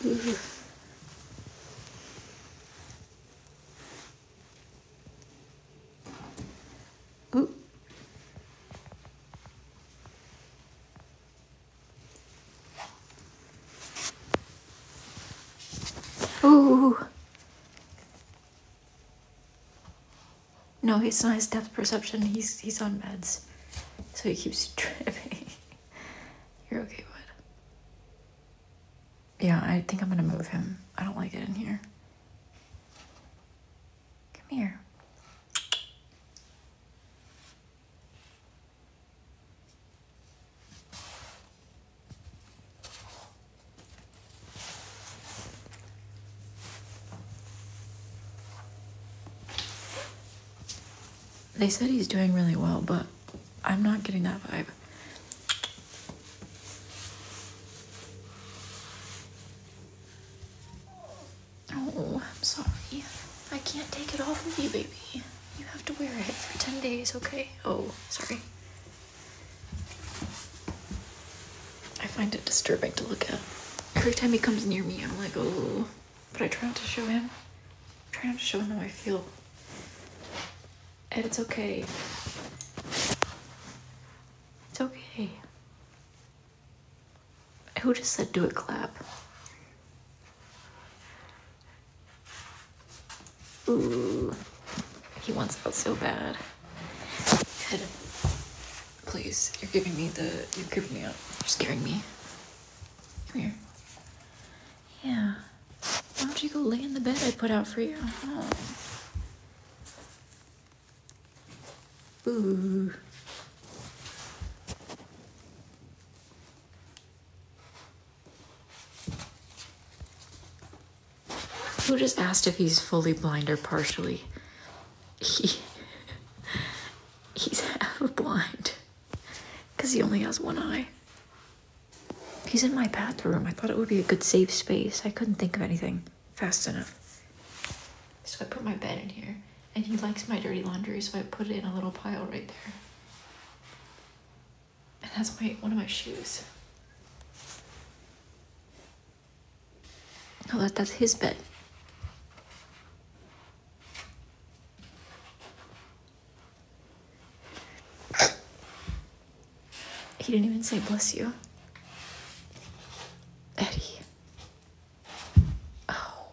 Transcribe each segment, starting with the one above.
Ooh. Ooh. No, it's not his depth perception. He's on meds, so he keeps tripping. You're okay, bud. Yeah, I think I'm gonna move him. I don't like it in here. Come here. They said he's doing really well, but I'm not getting that vibe. Oh, I'm sorry. I can't take it off of you, baby. You have to wear it for 10 days, okay? Oh, sorry. I find it disturbing to look at. Every time he comes near me, I'm like, oh. But I try not to show him. I try not to show him how I feel. And it's okay. It's okay. Who just said do it, clap? Ooh. He wants out so bad. Good. Please, you're creeping me out. You're scaring me. Come here. Yeah. Why don't you go lay in the bed I put out for you? Oh. Ooh. Who just asked if he's fully blind or partially? He's half blind. Because he only has one eye. He's in my bathroom. I thought it would be a good safe space. I couldn't think of anything fast enough. So I put my bed in here. And he likes my dirty laundry, so I put it in a little pile right there. And that's one of my shoes. Oh, that's his bed. He didn't even say bless you. Eddie. Oh.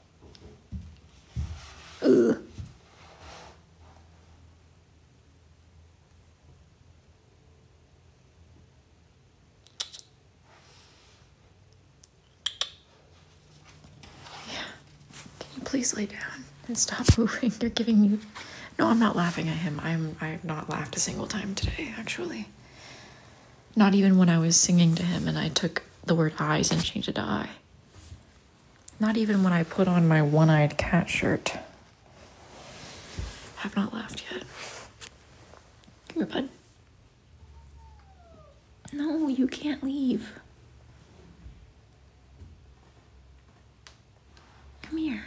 Ugh. Please lay down and stop moving. You're giving me... No, I'm not laughing at him. I've not laughed a single time today, actually. Not even when I was singing to him and I took the word eyes and changed it to eye. Not even when I put on my one-eyed cat shirt. Have not laughed yet. Come here, bud. No, you can't leave. Come here.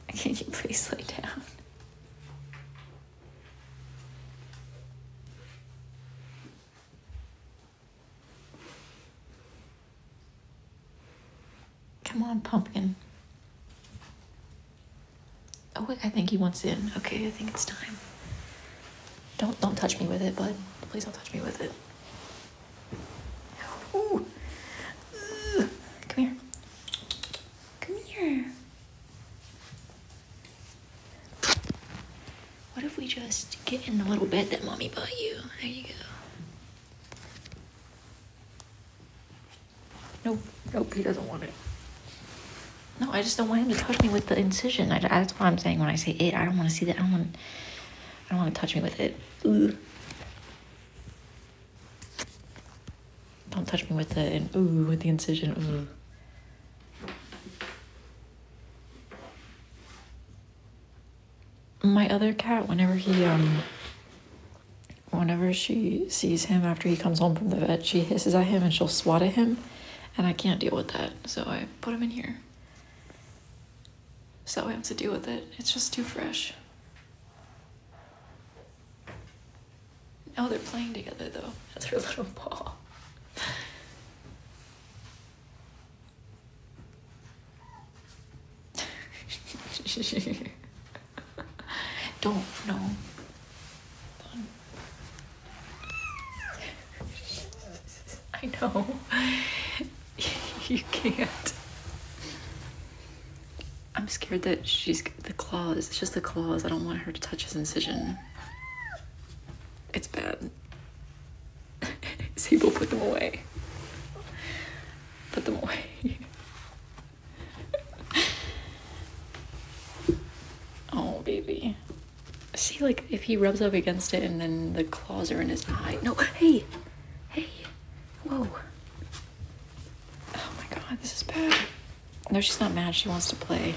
Can you please lay down? Come on, pumpkin. Oh, wait, I think he wants in. Okay, I think it's time. Don't touch me with it, bud. Please don't touch me with it. Ooh. Come here. Come here. What if we just get in the little bed that mommy bought you? There you go. Nope, he doesn't want it. No, I just don't want him to touch me with the incision. That's what I'm saying when I say it. I don't want to see that. I don't want to touch me with it. Ooh. Don't touch me with the incision. Ooh. My other cat, whenever she sees him after he comes home from the vet, she hisses at him and she'll swat at him, and I can't deal with that, so I put him in here. So I have to deal with it. It's just too fresh. Oh, they're playing together though. That's her little paw. Don't, no. I know. You can't. I'm scared that she's the claws. It's just the claws. I don't want her to touch his incision. It's bad. Sable, put them away. Put them away. Oh, baby. See, like, if he rubs up against it and then the claws are in his eye. No, hey! Hey! Whoa. Oh my god, this is bad. No, she's not mad. She wants to play.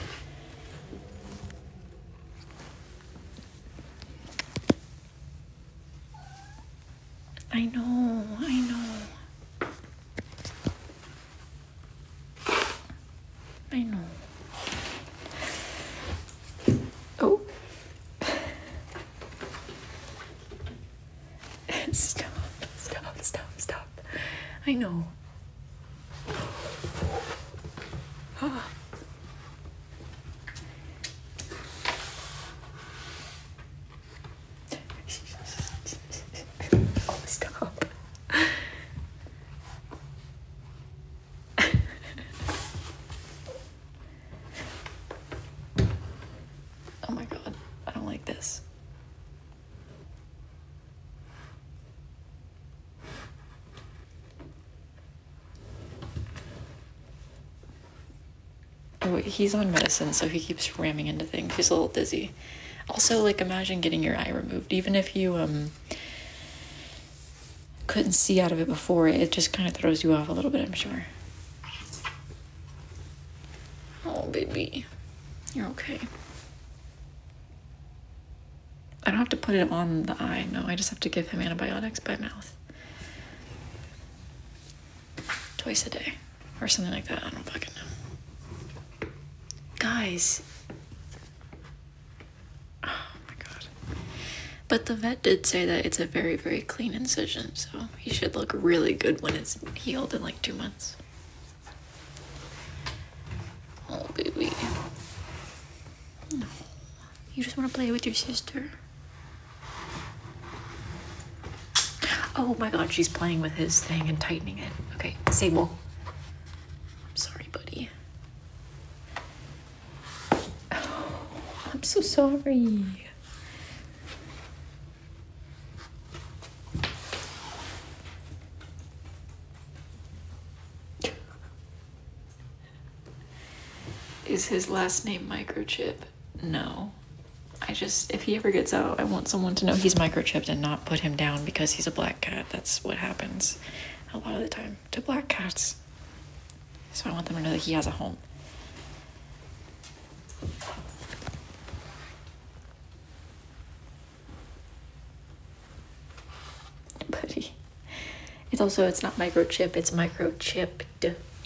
I know, I know. I know. Oh. Stop, stop, stop, stop. I know. Ah. Oh, stop. Oh my god, I don't like this. Oh, he's on medicine, so he keeps ramming into things. He's a little dizzy. Also, like, imagine getting your eye removed. Even if you couldn't see out of it before, it just kind of throws you off a little bit, I'm sure. Oh, baby. You're okay. I don't have to put it on the eye. No, I just have to give him antibiotics by mouth. Twice a day. Or something like that. I don't fucking know. Guys. Oh my god. But the vet did say that it's a very, very clean incision, so he should look really good when it's healed in like 2 months. Oh, baby. No. You just want to play with your sister? Oh my god, she's playing with his thing and tightening it. Okay, Sable. I'm sorry, buddy. Oh, I'm so sorry. Is his last name Microchip? No. If he ever gets out, I want someone to know he's microchipped and not put him down because he's a black cat. That's what happens a lot of the time to black cats. So I want them to know that he has a home. Buddy. It's not microchip, it's microchipped.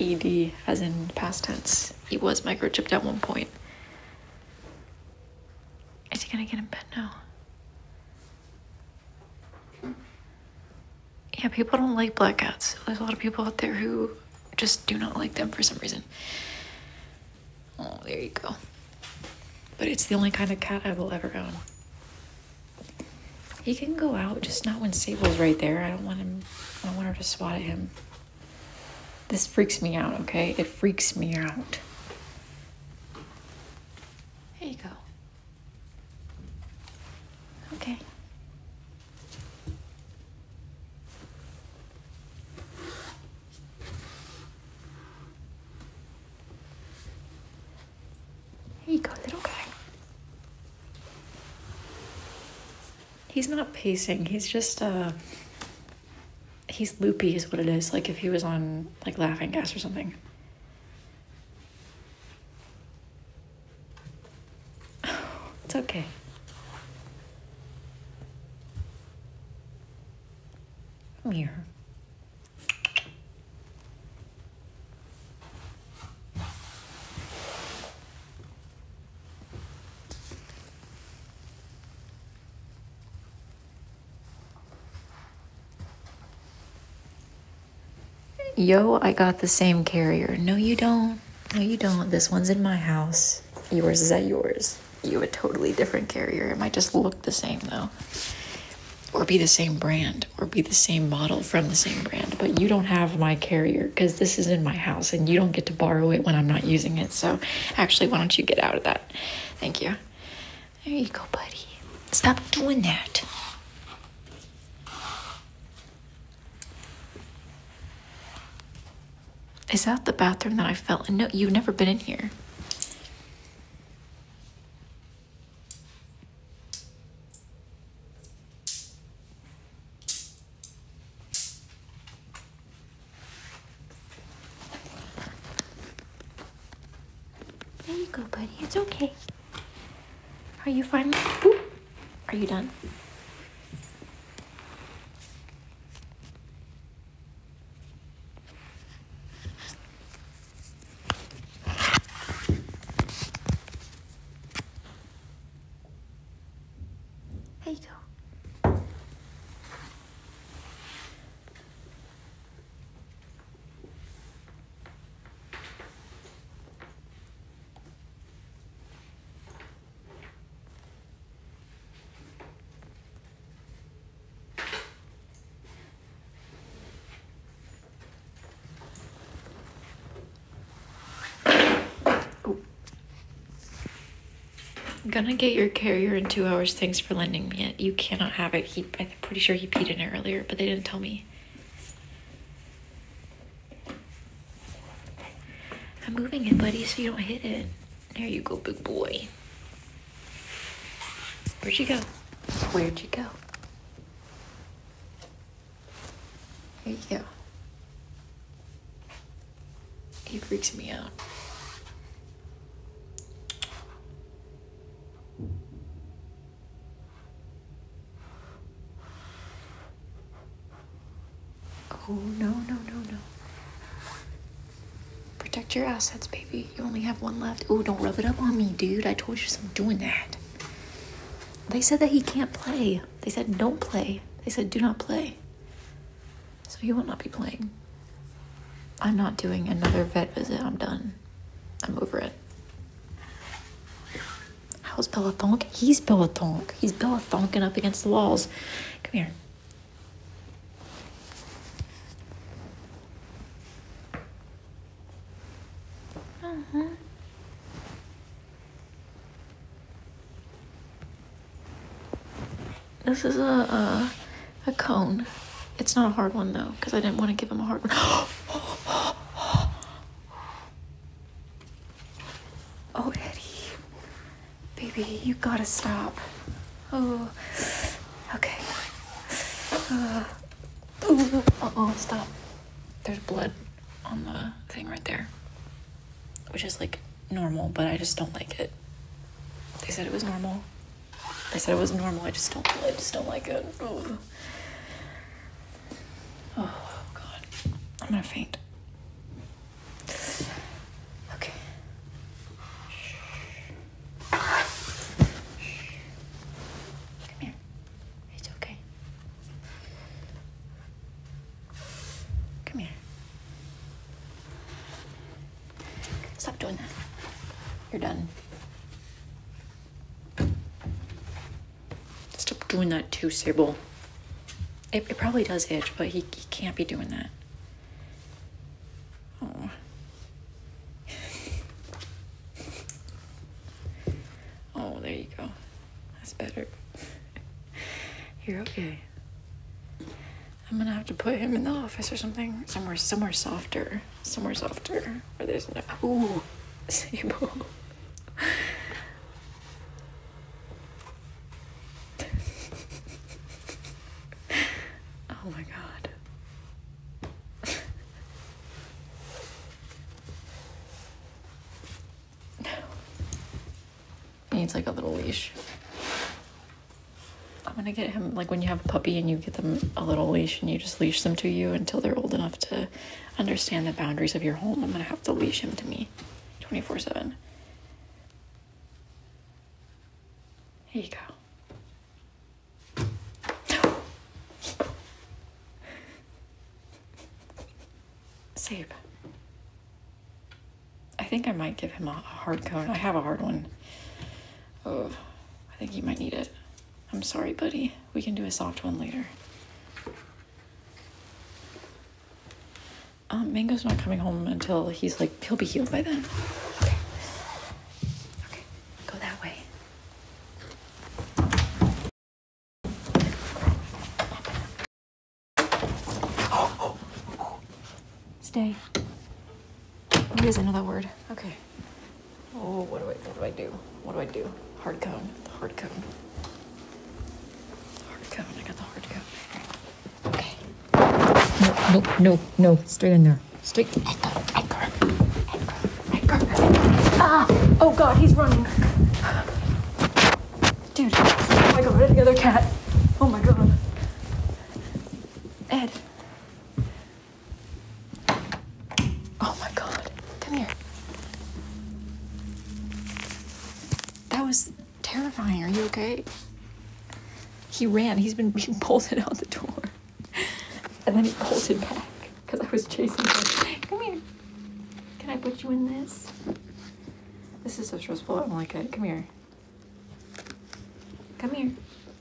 ED, as in past tense. He was microchipped at one point. Is he gonna get in bed now? Yeah, people don't like black cats. There's a lot of people out there who just do not like them for some reason. Oh, there you go. But it's the only kind of cat I will ever own. He can go out, just not when Sable's right there. I don't want her to swat at him. This freaks me out, okay? It freaks me out. Here you go. Okay. Here you go, little guy. He's not pacing. He's just, he's loopy is what it is. Like if he was on, like, laughing gas or something. It's okay. Come here. Yo, I got the same carrier. No, you don't. No, you don't. This one's in my house. Yours is at yours. You have a totally different carrier. It might just look the same, though. Or be the same brand. Or be the same model from the same brand. But you don't have my carrier because this is in my house and you don't get to borrow it when I'm not using it. So, actually, why don't you get out of that? Thank you. There you go, buddy. Stop doing that. Is that the bathroom that I fell in? No, you've never been in here. There you go, buddy. It's okay. Are you fine? Ooh. Are you done? There you go. I'm gonna get your carrier in 2 hours. Thanks for lending me it. You cannot have it. I'm pretty sure he peed in it earlier, but they didn't tell me. I'm moving it, buddy, so you don't hit it. There you go, big boy. Where'd you go? Where'd you go? There you go. He freaks me out. Oh, no. Protect your assets, baby. You only have one left. Oh, don't rub it up on me, dude. I told you to stop doing that. They said that he can't play. They said don't play. They said do not play. So he will not be playing. I'm not doing another vet visit. I'm done. I'm over it. How's Bella Thonk? He's Bella Thonk. He's Bella Thonking up against the walls. Come here. This is a cone. It's not a hard one though, because I didn't want to give him a hard one. Oh, Eddie. Baby, you gotta stop. Oh, okay. Uh-oh, stop. There's blood on the thing right there. Which is like normal, but I just don't like it. They said it was normal. They said it was normal. I just don't like it. Oh God. I'm gonna faint. Okay. Come here. It's okay. Come here. Stop doing that. You're done. Stop doing that too, Sable. It probably does itch, but he can't be doing that. Oh. Oh, there you go. That's better. You're okay. I'm gonna have to put him in the office or something. Somewhere softer. Somewhere softer. Where there's no... Ooh. Sable. Oh my God. He needs like a little leash. I'm gonna get him, like when you have a puppy and you get them a little leash and you just leash them to you until they're old enough to understand the boundaries of your home. I'm gonna have to leash him to me 24/7. Here you go. Sabe. I think I might give him a hard cone. I have a hard one. Oh, I think he might need it. I'm sorry, buddy. We can do a soft one later. Mango's not coming home until he's like, he'll be healed by then. Okay. Okay, go that way. Stay. What is another word? Okay. Oh, what do I do? What do I do? Hard cone. The hard cone. The hard cone. I got the hard cone. Okay. No. Stay in there. Stay. Edgar. Ah! Oh God, he's running. Dude. Oh my God, the other cat. Oh my God. Ed. Oh my God. Come here. That was terrifying. Are you okay? He ran. He's been being bolted out the door. And then he bolted back because I was chasing him. Come here. Can I put you in this? This is so stressful. I don't like it. Come here. Come here.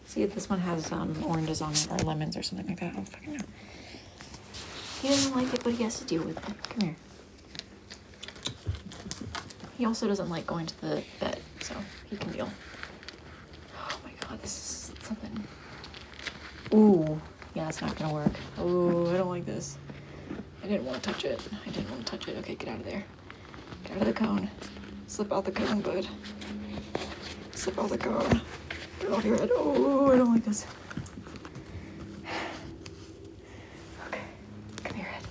See if this one has oranges on it or lemons or something like that. I don't fucking know. He doesn't like it, but he has to deal with it. Come here. He also doesn't like going to the bed, so he can deal. Oh my God, this is something. Ooh. Yeah, it's not gonna work. Oh, I don't like this. I didn't want to touch it. Okay, get out of there. Get out of the cone. Slip out the cone, bud. Slip out the cone. Get off your head. Oh, I don't like this. Okay, come here, Ed.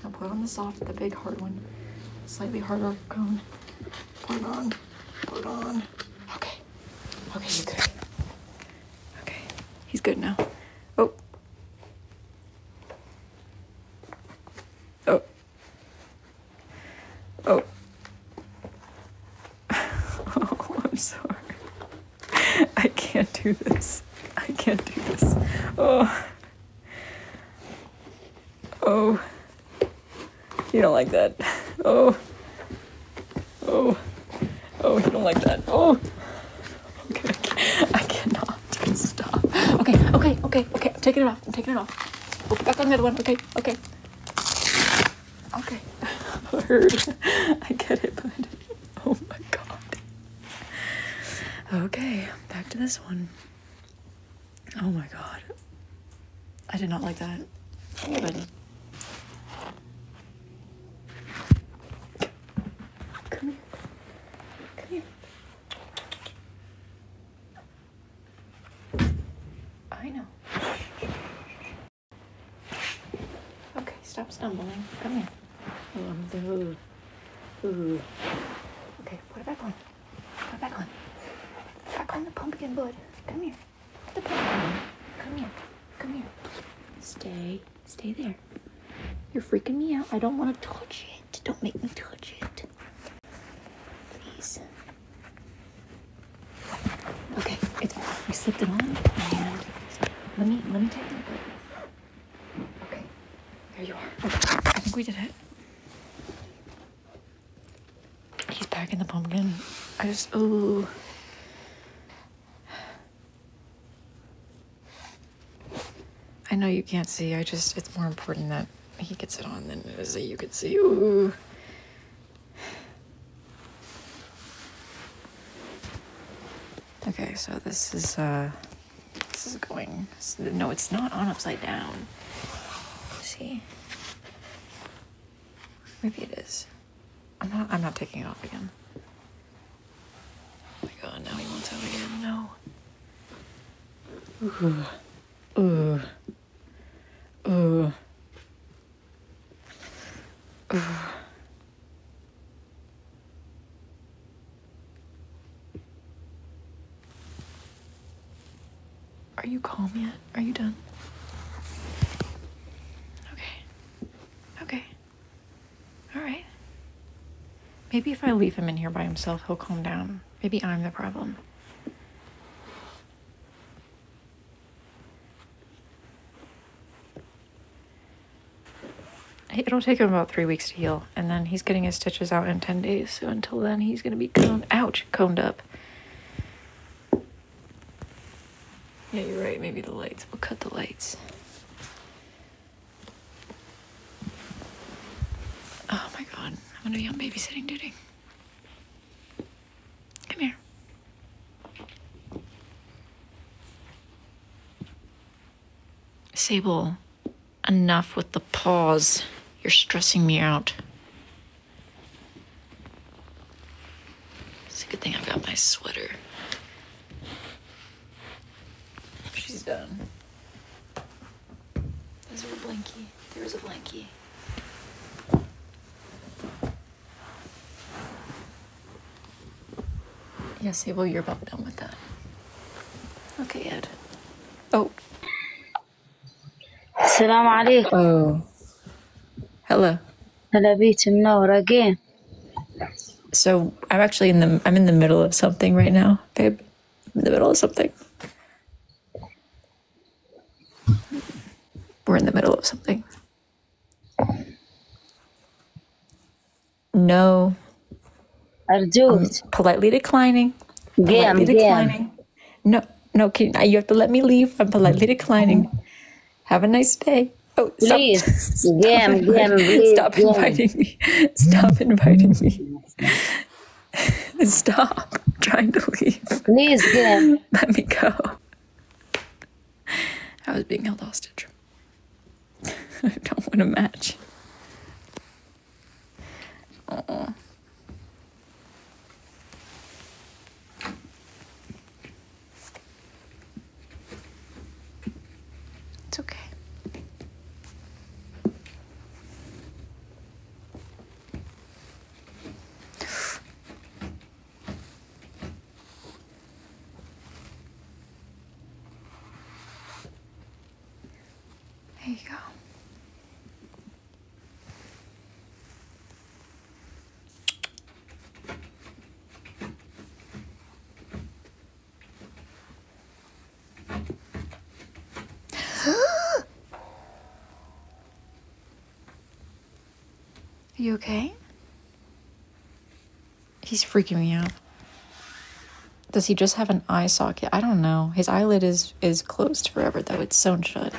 Now put on the big hard one. Slightly harder cone. Put it on. Okay, you're good. Okay, he's good now. Oh. Oh, I'm sorry. I can't do this. Oh. You don't like that. Oh, you don't like that. Oh. Okay, I cannot. Stop. Okay. I'm taking it off. We'll put back on the other one. Okay. Heard. I get it, bud. Oh my God. Okay, back to this one. Oh my God. I did not like that. But come here. I know. Okay, stop stumbling. Come here. Ooh. Okay, put it back on. Back on the pumpkin, bud. Come here. Put the pumpkin on. Come here. Stay there. You're freaking me out. I don't want to touch it. Don't make me touch it. Please. Okay, it's on. We slipped it on, and let me take it. Okay, there you are. Okay, I think we did it. He's back in the pumpkin. Ooh. I know you can't see. It's more important that he gets it on than it is that you could see. Ooh. Okay, so this is going. No, it's not on upside down. See? Maybe it is. I'm not taking it off again. Oh my God, now he wants out again. No. Are you calm yet? Are you done? Okay. All right. Maybe if I leave him in here by himself, he'll calm down. Maybe I'm the problem. It'll take him about 3 weeks to heal, and then he's getting his stitches out in 10 days. So until then, he's gonna be coned up. Yeah, you're right. Maybe the lights. We'll cut the lights. Oh my god, I'm gonna be on babysitting duty. Come here. Sable, enough with the paws. You're stressing me out. It's a good thing I've got my sweater. She's done. Is there a blankie? There's a blankie. Yeah, Sable, you're about done with that. Okay, Ed. Oh. السلام عليكم. Oh. Hello. هلا بيك منورة again. So I'm in the middle of something right now, babe. I'm in the middle of something. We're in the middle of something. No. أرجوك. Politely declining. Politely declining. No, you have to let me leave. I'm politely declining. Have a nice day. Oh, stop. Please. Stop inviting me. Stop inviting me. Stop. I'm trying to leave. Please, game. Let me go. I was being held hostage. I don't want to match. Oh. It's okay. There you go. Are you okay? He's freaking me out. Does he just have an eye socket? I don't know. His eyelid is closed forever, though. It's sewn shut.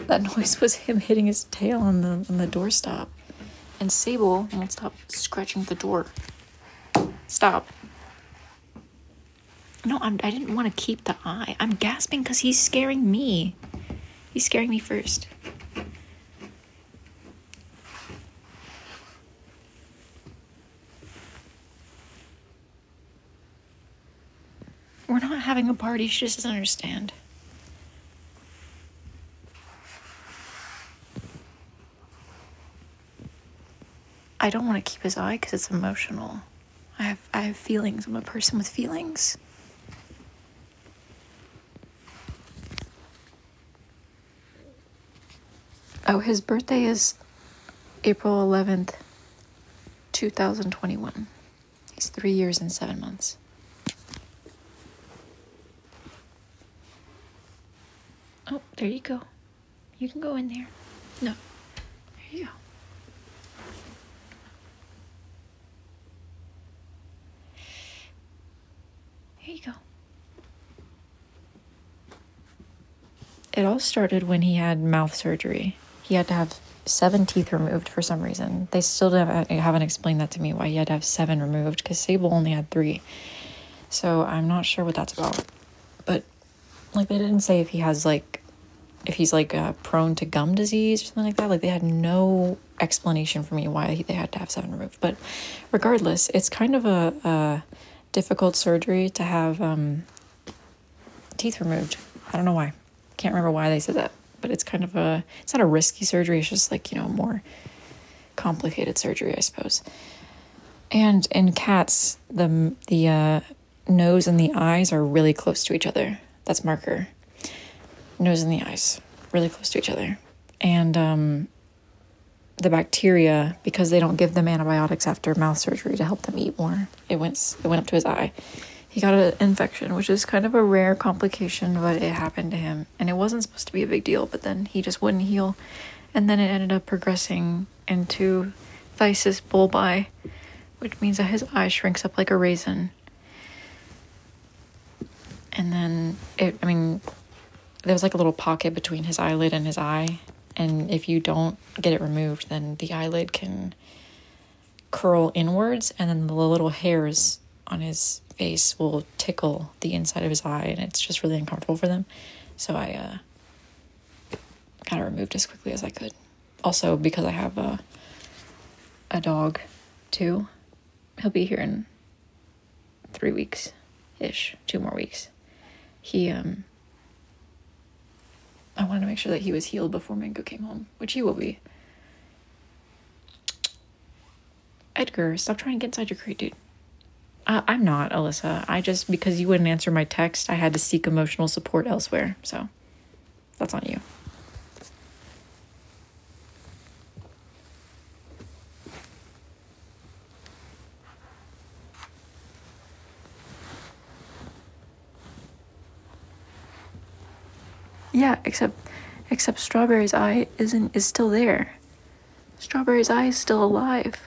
That noise was him hitting his tail on the doorstop. And Sable won't stop scratching the door. Stop. No, I didn't want to keep the eye. I'm gasping because he's scaring me. He's scaring me first. We're not having a party. She just doesn't understand. I don't want to keep his eye because it's emotional. I have feelings. I'm a person with feelings. Oh, his birthday is April 11th, 2021. He's 3 years and 7 months. Oh, there you go. You can go in there. No. There you go. Here you go. It all started when he had mouth surgery. He had to have 7 teeth removed for some reason. They still haven't explained that to me, why he had to have 7 removed, because Sable only had 3. So I'm not sure what that's about. But, like, they didn't say if he's prone to gum disease or something like that. Like, they had no explanation for me why they had to have 7 removed. But regardless, it's kind of a difficult surgery to have teeth removed. I don't know why. Can't remember why they said that. But it's kind of it's not a risky surgery. It's just like, more complicated surgery, I suppose. And in cats, the nose and the eyes are really close to each other. That's marker. Nose and the eyes, really close to each other. And the bacteria, because they don't give them antibiotics after mouth surgery to help them eat more, it went up to his eye. He got an infection, which is kind of a rare complication, but it happened to him. And it wasn't supposed to be a big deal, but then he just wouldn't heal. And then it ended up progressing into phthisis bulbi, which means that his eye shrinks up like a raisin. And then there was like a little pocket between his eyelid and his eye. And if you don't get it removed, then the eyelid can curl inwards, and then the little hairs on his face will tickle the inside of his eye, and it's just really uncomfortable for them. So I got it removed as quickly as I could. Also, because I have a dog too, he'll be here in 3 weeks-ish, 2 more weeks. I wanted to make sure that he was healed before Mango came home, which he will be. Edgar, stop trying to get inside your crate, dude. I'm not, Alyssa. Because you wouldn't answer my text, I had to seek emotional support elsewhere, so that's on you. Yeah, except Strawberry's eye is still there. Strawberry's eye is still alive.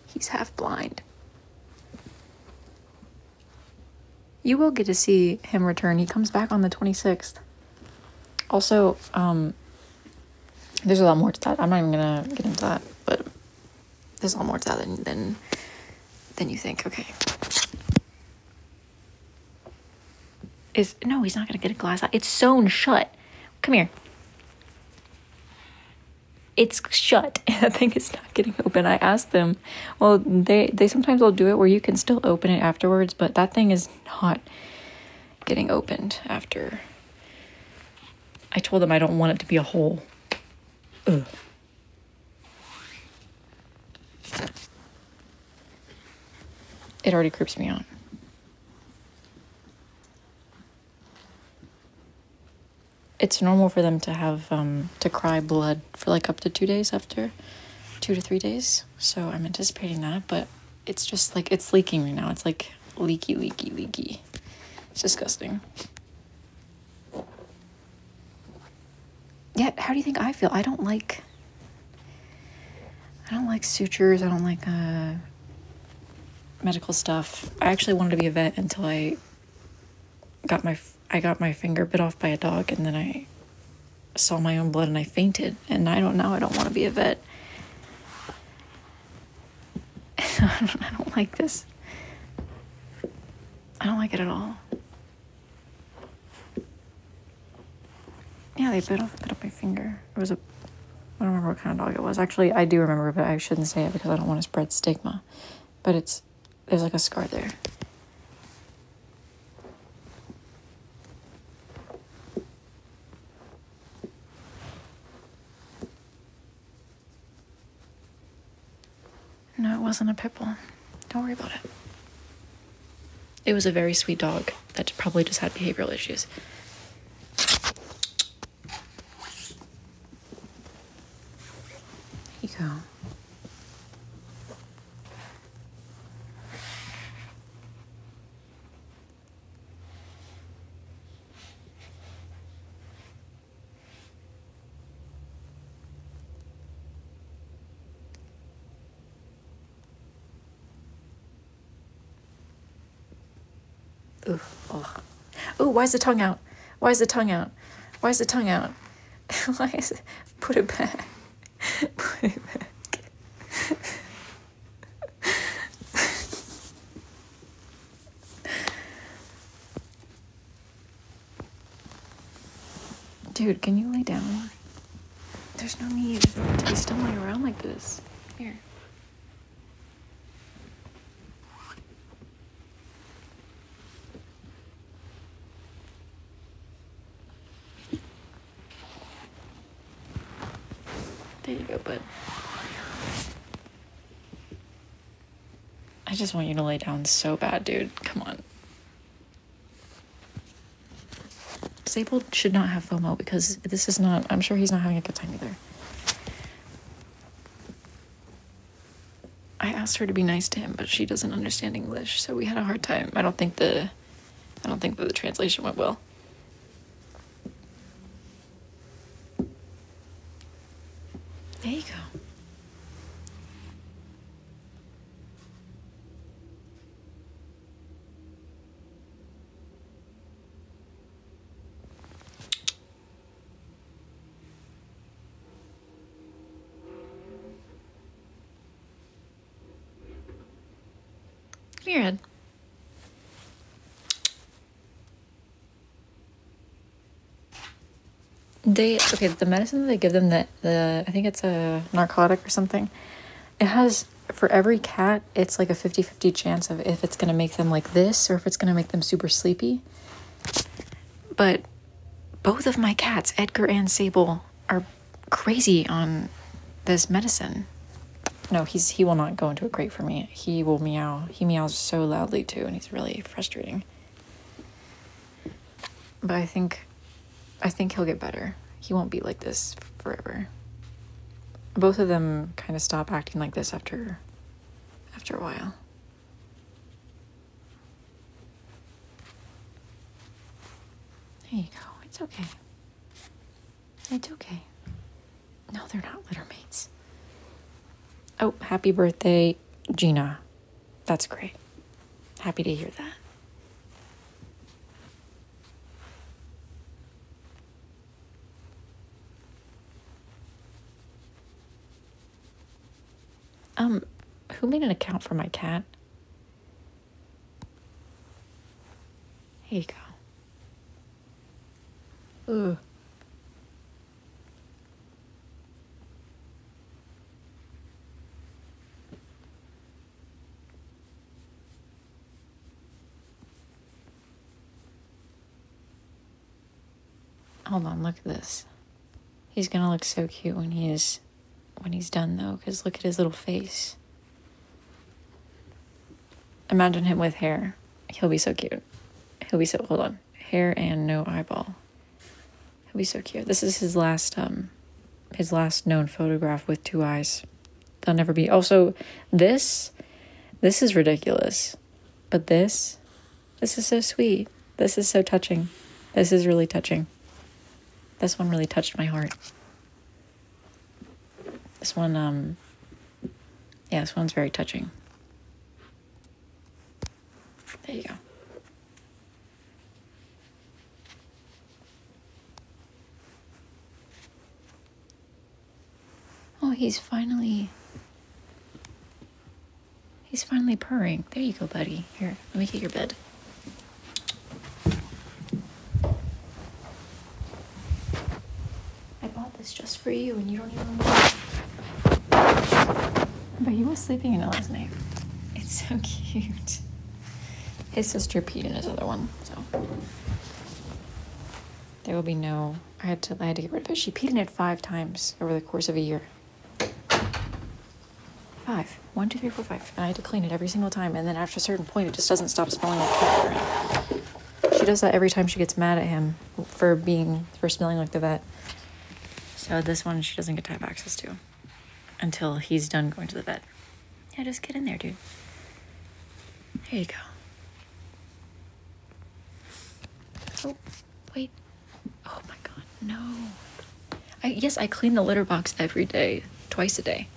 He's half blind. You will get to see him return. He comes back on the 26th. Also, there's a lot more to that. I'm not even gonna get into that, but there's a lot more to that than you think. Okay. No, he's not gonna get a glass eye. It's sewn shut. Come here. It's shut. That thing is not getting open. I asked them. Well, they sometimes will do it where you can still open it afterwards, but that thing is not getting opened after. I told them I don't want it to be a hole. Ugh. It already creeps me out. It's normal for them to have to cry blood for like up to 2 days after, 2 to 3 days. So I'm anticipating that, but it's just like it's leaking right now. It's like leaky. It's disgusting. Yeah, how do you think I feel? I don't like sutures. I don't like medical stuff. I actually wanted to be a vet until I got my finger bit off by a dog, and then I saw my own blood and I fainted, and I don't want to be a vet. I don't like this. I don't like it at all. Yeah, they bit off my finger. It was I don't remember what kind of dog it was. Actually, I do remember, but I shouldn't say it because I don't want to spread stigma. But there's like a scar there. No, it wasn't a pit bull. Don't worry about it. It was a very sweet dog that probably just had behavioral issues. Here you go. Ooh, oh. Ooh, why is the tongue out? Why is the tongue out? Why is the tongue out? Why is it? Put it back. Put it back. Dude, can you lay down? There's no need to be stumbling around like this. Here. There you go, bud. I just want you to lay down so bad, dude. Come on. Disabled should not have FOMO because this is not... I'm sure he's not having a good time either. I asked her to be nice to him, but she doesn't understand English, so we had a hard time. I don't think that the translation went well. There you go. Come here, Ed. The medicine that they give them, I think it's a narcotic or something, it has, for every cat, it's like a 50-50 chance of if it's going to make them like this or if it's going to make them super sleepy. But both of my cats, Edgar and Sable, are crazy on this medicine. No, he will not go into a crate for me. He will meow. He meows so loudly too, and he's really frustrating. But I think he'll get better. He won't be like this forever. Both of them kind of stop acting like this after a while. There you go. It's okay. It's okay. No, they're not litter mates. Oh, happy birthday, Gina. That's great. Happy to hear that. Who made an account for my cat? Here you go. Ugh. Hold on, look at this. He's gonna look so cute when he's done though, because look at his little face. Imagine him with hair. He'll be so cute. Hold on. Hair and no eyeball. He'll be so cute. This is his last known photograph with 2 eyes. They'll never be. Also, this is ridiculous. But this is so sweet. This is so touching. This is really touching. This one really touched my heart. This one, this one's very touching. There you go. Oh, he's finally purring. There you go, buddy. Here, let me get your bed. I bought this just for you, and you don't even know. But he was sleeping in it last night. It's so cute. His sister peed in his other one, so there will be no. I had to get rid of it. She peed in it 5 times over the course of a year. 5. 1, 2, 3, 4, 5. And I had to clean it every single time. And then after a certain point, it just doesn't stop smelling like cat urine. She does that every time she gets mad at him for smelling like the vet. So this one she doesn't get to have access to until he's done going to the vet. Yeah, just get in there, dude. There you go. Oh, wait. Oh my god, no. I clean the litter box every day, twice a day.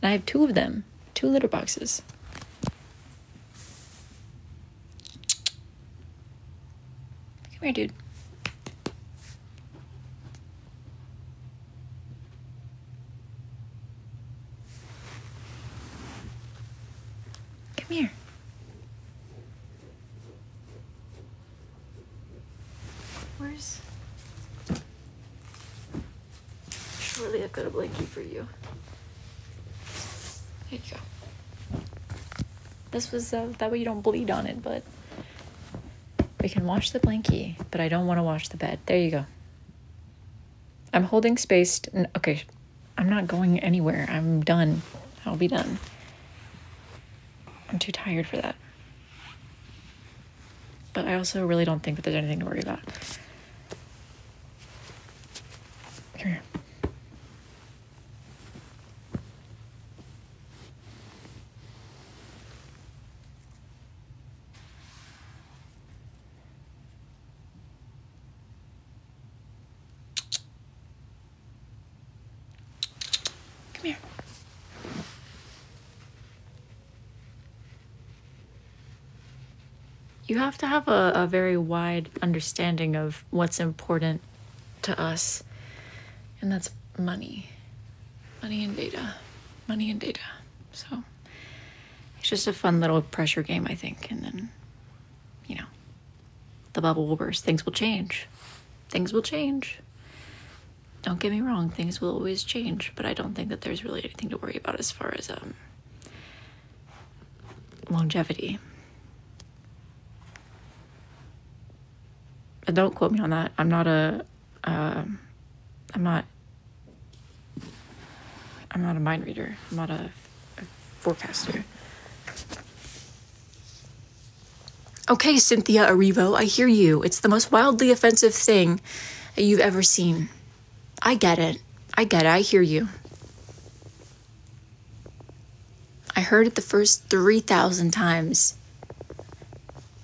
And I have 2 of them, 2 litter boxes. Come here, dude. Come here. Where's... Surely I've got a blankie for you. There you go. This was, that way you don't bleed on it, but we can wash the blankie, but I don't want to wash the bed. There you go. I'm holding space. Okay, I'm not going anywhere. I'm done. I'll be done. I'm too tired for that. But I also really don't think that there's anything to worry about. Come here. You have to have a very wide understanding of what's important to us, and that's money. Money and data. Money and data. So it's just a fun little pressure game, I think. And then, you know, the bubble will burst. Things will change. Things will change. Don't get me wrong, things will always change, but I don't think that there's really anything to worry about as far as longevity. But don't quote me on that. I'm not a mind reader. I'm not a forecaster. Okay, Cynthia Arrivo, I hear you. It's the most wildly offensive thing that you've ever seen. I get it. I hear you. I heard it the first 3,000 times.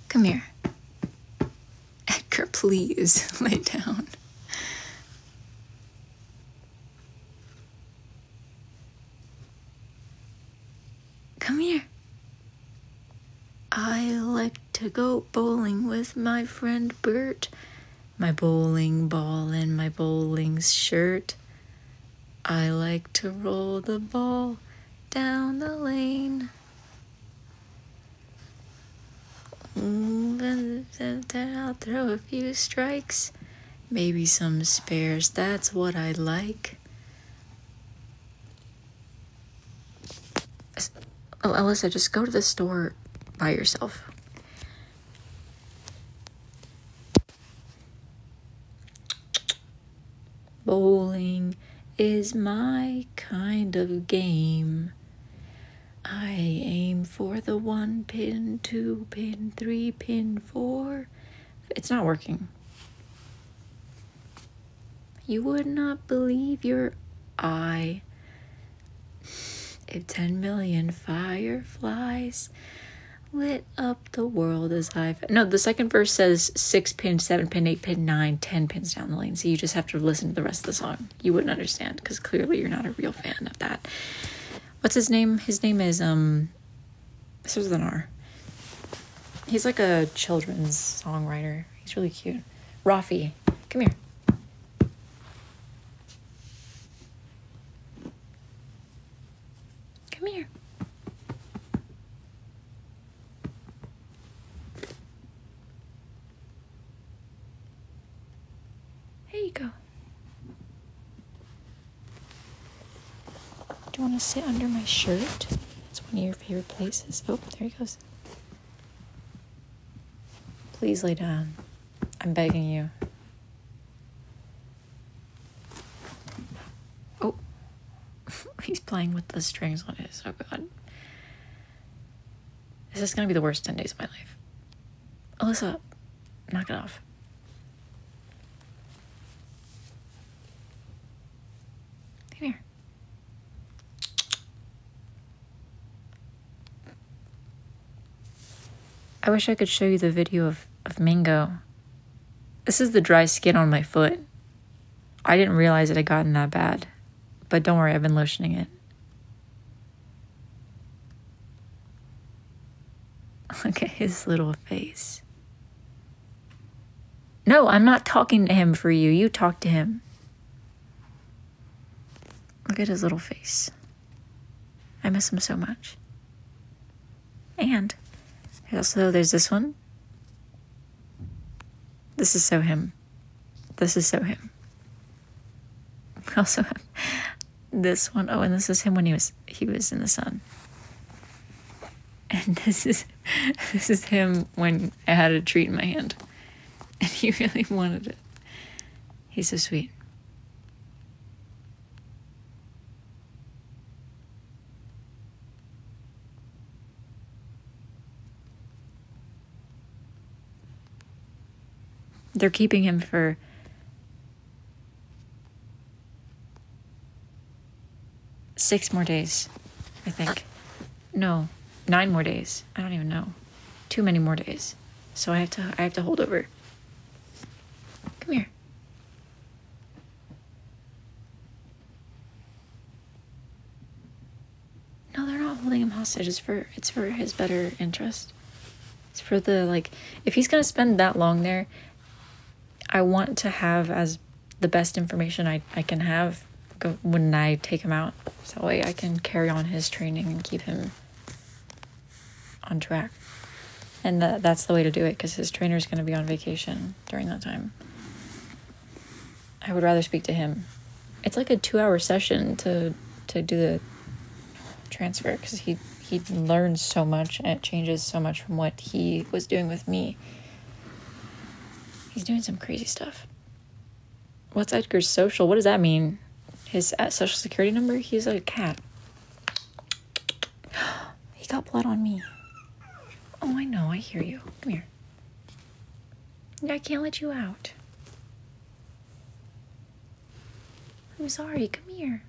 Come here. Edgar, please lay down. Come here. I like to go bowling with my friend Bert. My bowling ball and my bowling shirt. I like to roll the ball down the lane. I'll throw a few strikes, maybe some spares. That's what I like. Oh, Alyssa, just go to the store by yourself. Bowling is my kind of game. I aim for the 1 pin, 2 pin, 3 pin, 4. It's not working. You would not believe your eye if 10 million fireflies lit up the world as No, the second verse says 6 pin, 7 pin, 8 pin, 9, 10 pins down the lane. So you just have to listen to the rest of the song. You wouldn't understand because clearly you're not a real fan of that. What's his name? His name is, this was an R. He's like a children's songwriter. He's really cute. Rafi, come here. Come here. Here you go. Do you want to sit under my shirt? It's one of your favorite places. Oh, there he goes. Please lay down. I'm begging you. Oh, he's playing with the strings on his. Oh, God. This is going to be the worst 10 days of my life. Alyssa, knock it off. Come here. I wish I could show you the video of Mingo. This is the dry skin on my foot. I didn't realize it had gotten that bad. But don't worry, I've been lotioning it. Look at his little face. No, I'm not talking to him for you. You talk to him. Look at his little face. I miss him so much. And also, there's this one. This is so him. This is so him. Also, this one. Oh, and this is him when he was in the sun. And this is him when I had a treat in my hand, and he really wanted it. He's so sweet. They're keeping him for six more days, I think. No, 9 more days. I don't even know. Too many more days. So I have to hold over. Come here. No, they're not holding him hostage. It's for his better interest. It's for the, like, if he's going to spend that long there, I want to have as the best information I can have when I take him out. So that way I can carry on his training and keep him on track. And that's the way to do it, because his trainer's going to be on vacation during that time. I would rather speak to him. It's like a 2-hour session to do the transfer, because he learns so much and it changes so much from what he was doing with me. He's doing some crazy stuff. What's Edgar's social? What does that mean? His social security number? He's like a cat. He got blood on me. Oh, I know. I hear you. Come here. I can't let you out. I'm sorry. Come here.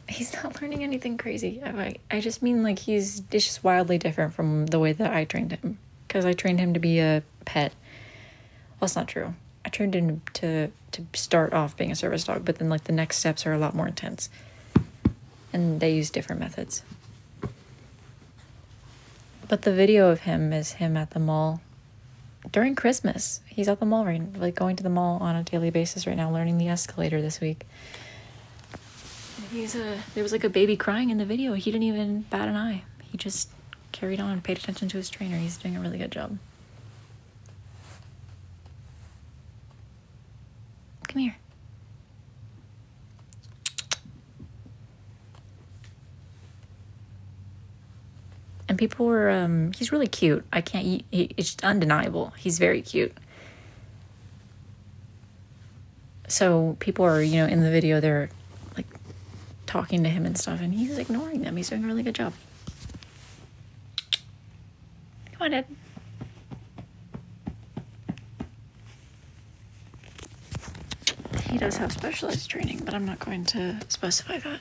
He's not learning anything crazy. I just mean, like, it's just wildly different from the way that I trained him. Because I trained him to be a pet. Well, it's not true. I trained him to start off being a service dog, but then, like, the next steps are a lot more intense. And they use different methods. But the video of him is him at the mall during Christmas. He's at the mall right now, like, going to the mall on a daily basis right now, learning the escalator this week. There was like a baby crying in the video. He didn't even bat an eye. He just carried on, paid attention to his trainer. He's doing a really good job. Come here. And people were, he's really cute. It's just undeniable. He's very cute. So people are, in the video, they're like talking to him and stuff, and he's ignoring them. He's doing a really good job. Come on, Ed. He does have specialized training, but I'm not going to specify that.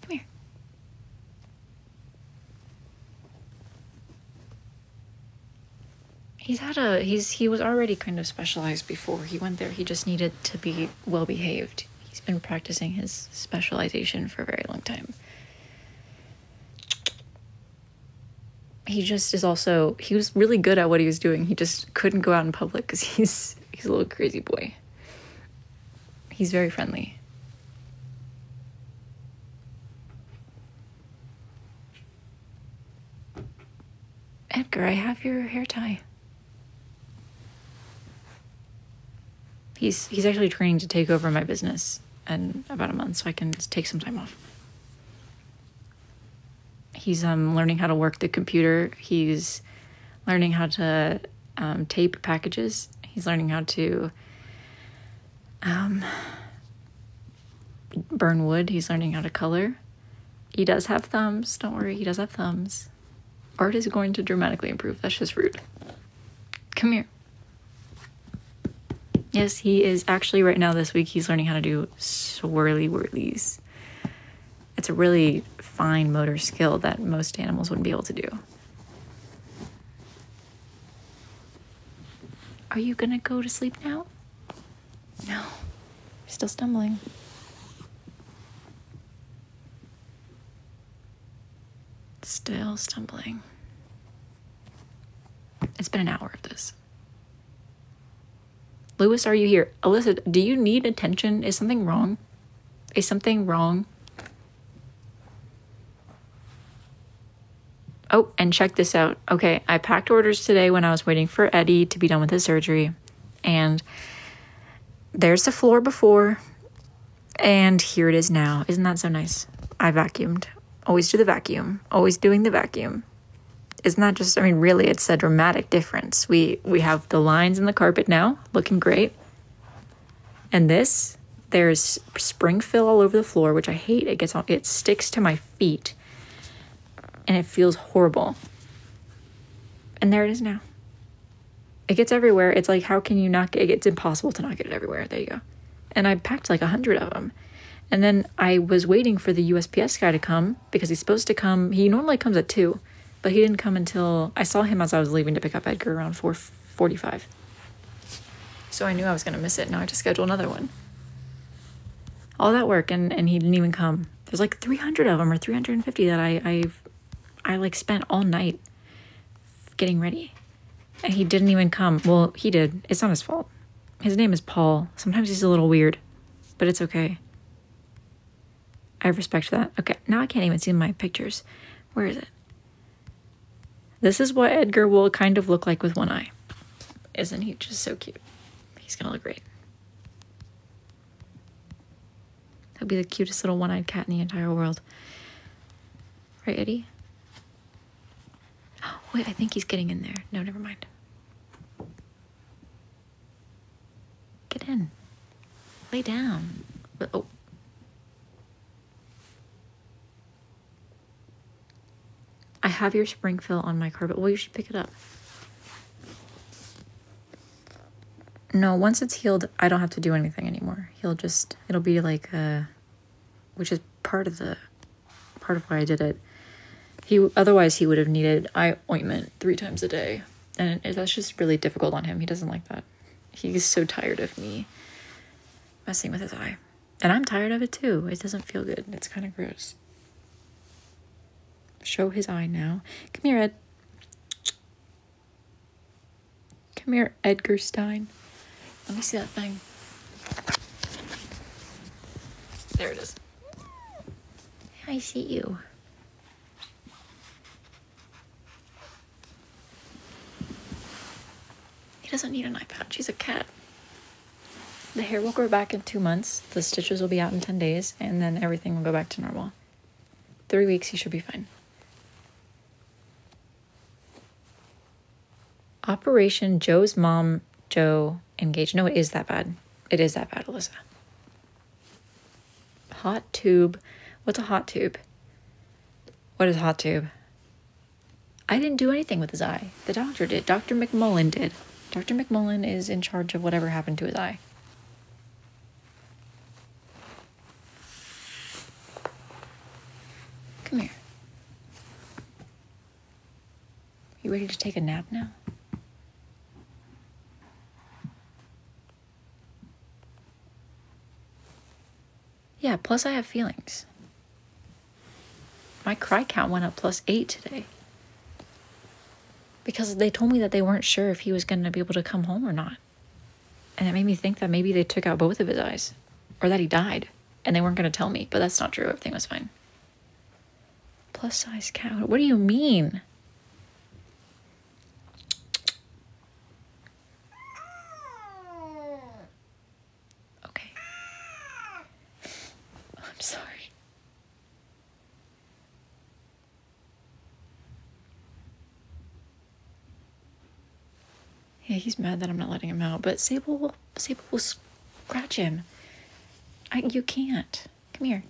Come here. He was already kind of specialized before he went there. He just needed to be well behaved. He's been practicing his specialization for a very long time. He just is also, he was really good at what he was doing. He just couldn't go out in public because he's a little crazy boy. He's very friendly. Edgar, I have your hair tie. He's actually training to take over my business in about a month, so I can take some time off. He's learning how to work the computer. He's learning how to tape packages. He's learning how to burn wood. He's learning how to color. He does have thumbs. Don't worry, he does have thumbs. Art is going to dramatically improve. That's just rude. Come here. Yes, he is actually right now this week, he's learning how to do swirly whirlies. It's a really fine motor skill that most animals wouldn't be able to do. Are you gonna go to sleep now? No. You're still stumbling. Still stumbling. It's been an hour of this. Lewis, are you here? Alyssa, do you need attention? Is something wrong? Is something wrong? Oh, and check this out. Okay, I packed orders today when I was waiting for Eddie to be done with his surgery. And there's the floor before. And here it is now. Isn't that so nice? I vacuumed. Always do the vacuum. Always doing the vacuum. Isn't that just, I mean, really, it's a dramatic difference. We have the lines in the carpet now, looking great. And this, there's spring fill all over the floor, which I hate. It sticks to my feet. And it feels horrible. And there it is now. It gets everywhere. It's like, how can you not get it? It's impossible to not get it everywhere. There you go. And I packed like 100 of them. And then I was waiting for the USPS guy to come because he's supposed to come. He normally comes at 2. But he didn't come until I saw him as I was leaving to pick up Edgar around 4:45. So I knew I was going to miss it. Now I have to schedule another one. All that work, and he didn't even come. There's like 300 of them or 350 that I like spent all night getting ready. And he didn't even come. Well, he did. It's not his fault. His name is Paul. Sometimes he's a little weird, but it's okay. I respect that. Okay, now I can't even see my pictures. Where is it? This is what Edgar will kind of look like with one eye. Isn't he just so cute? He's gonna look great. He'll be the cutest little one-eyed cat in the entire world. Right, Eddie? Oh, wait, I think he's getting in there. No, never mind. Get in. Lay down. Oh. I have your spring fill on my carpet. Well, you should pick it up. No, once it's healed, I don't have to do anything anymore. It'll be like, which is part of why I did it. Otherwise he would have needed eye ointment 3 times a day. And that's just really difficult on him. He doesn't like that. He's so tired of me messing with his eye. And I'm tired of it too. It doesn't feel good. It's kind of gross. Show his eye now. Come here, Ed. Come here, Edgar Stein. Let me see that thing. There it is. I see you. He doesn't need an eye patch. He's a cat. The hair will grow back in 2 months. The stitches will be out in 10 days. And then everything will go back to normal. 3 weeks, he should be fine. Operation Joe's Mom, Joe, engaged. No, it is that bad. It is that bad, Alyssa. Hot tube. What's a hot tube? What is hot tube? I didn't do anything with his eye. The doctor did. Dr. McMullen did. Dr. McMullen is in charge of whatever happened to his eye. Come here. You ready to take a nap now? Yeah, plus I have feelings. My cry count went up +8 today. Because they told me that they weren't sure if he was going to be able to come home or not. And it made me think that maybe they took out both of his eyes. Or that he died. And they weren't going to tell me. But that's not true. Everything was fine. Plus size cat. What do you mean? Okay. I'm sorry. Yeah, he's mad that I'm not letting him out, but Sable will scratch him. You can't. Come here.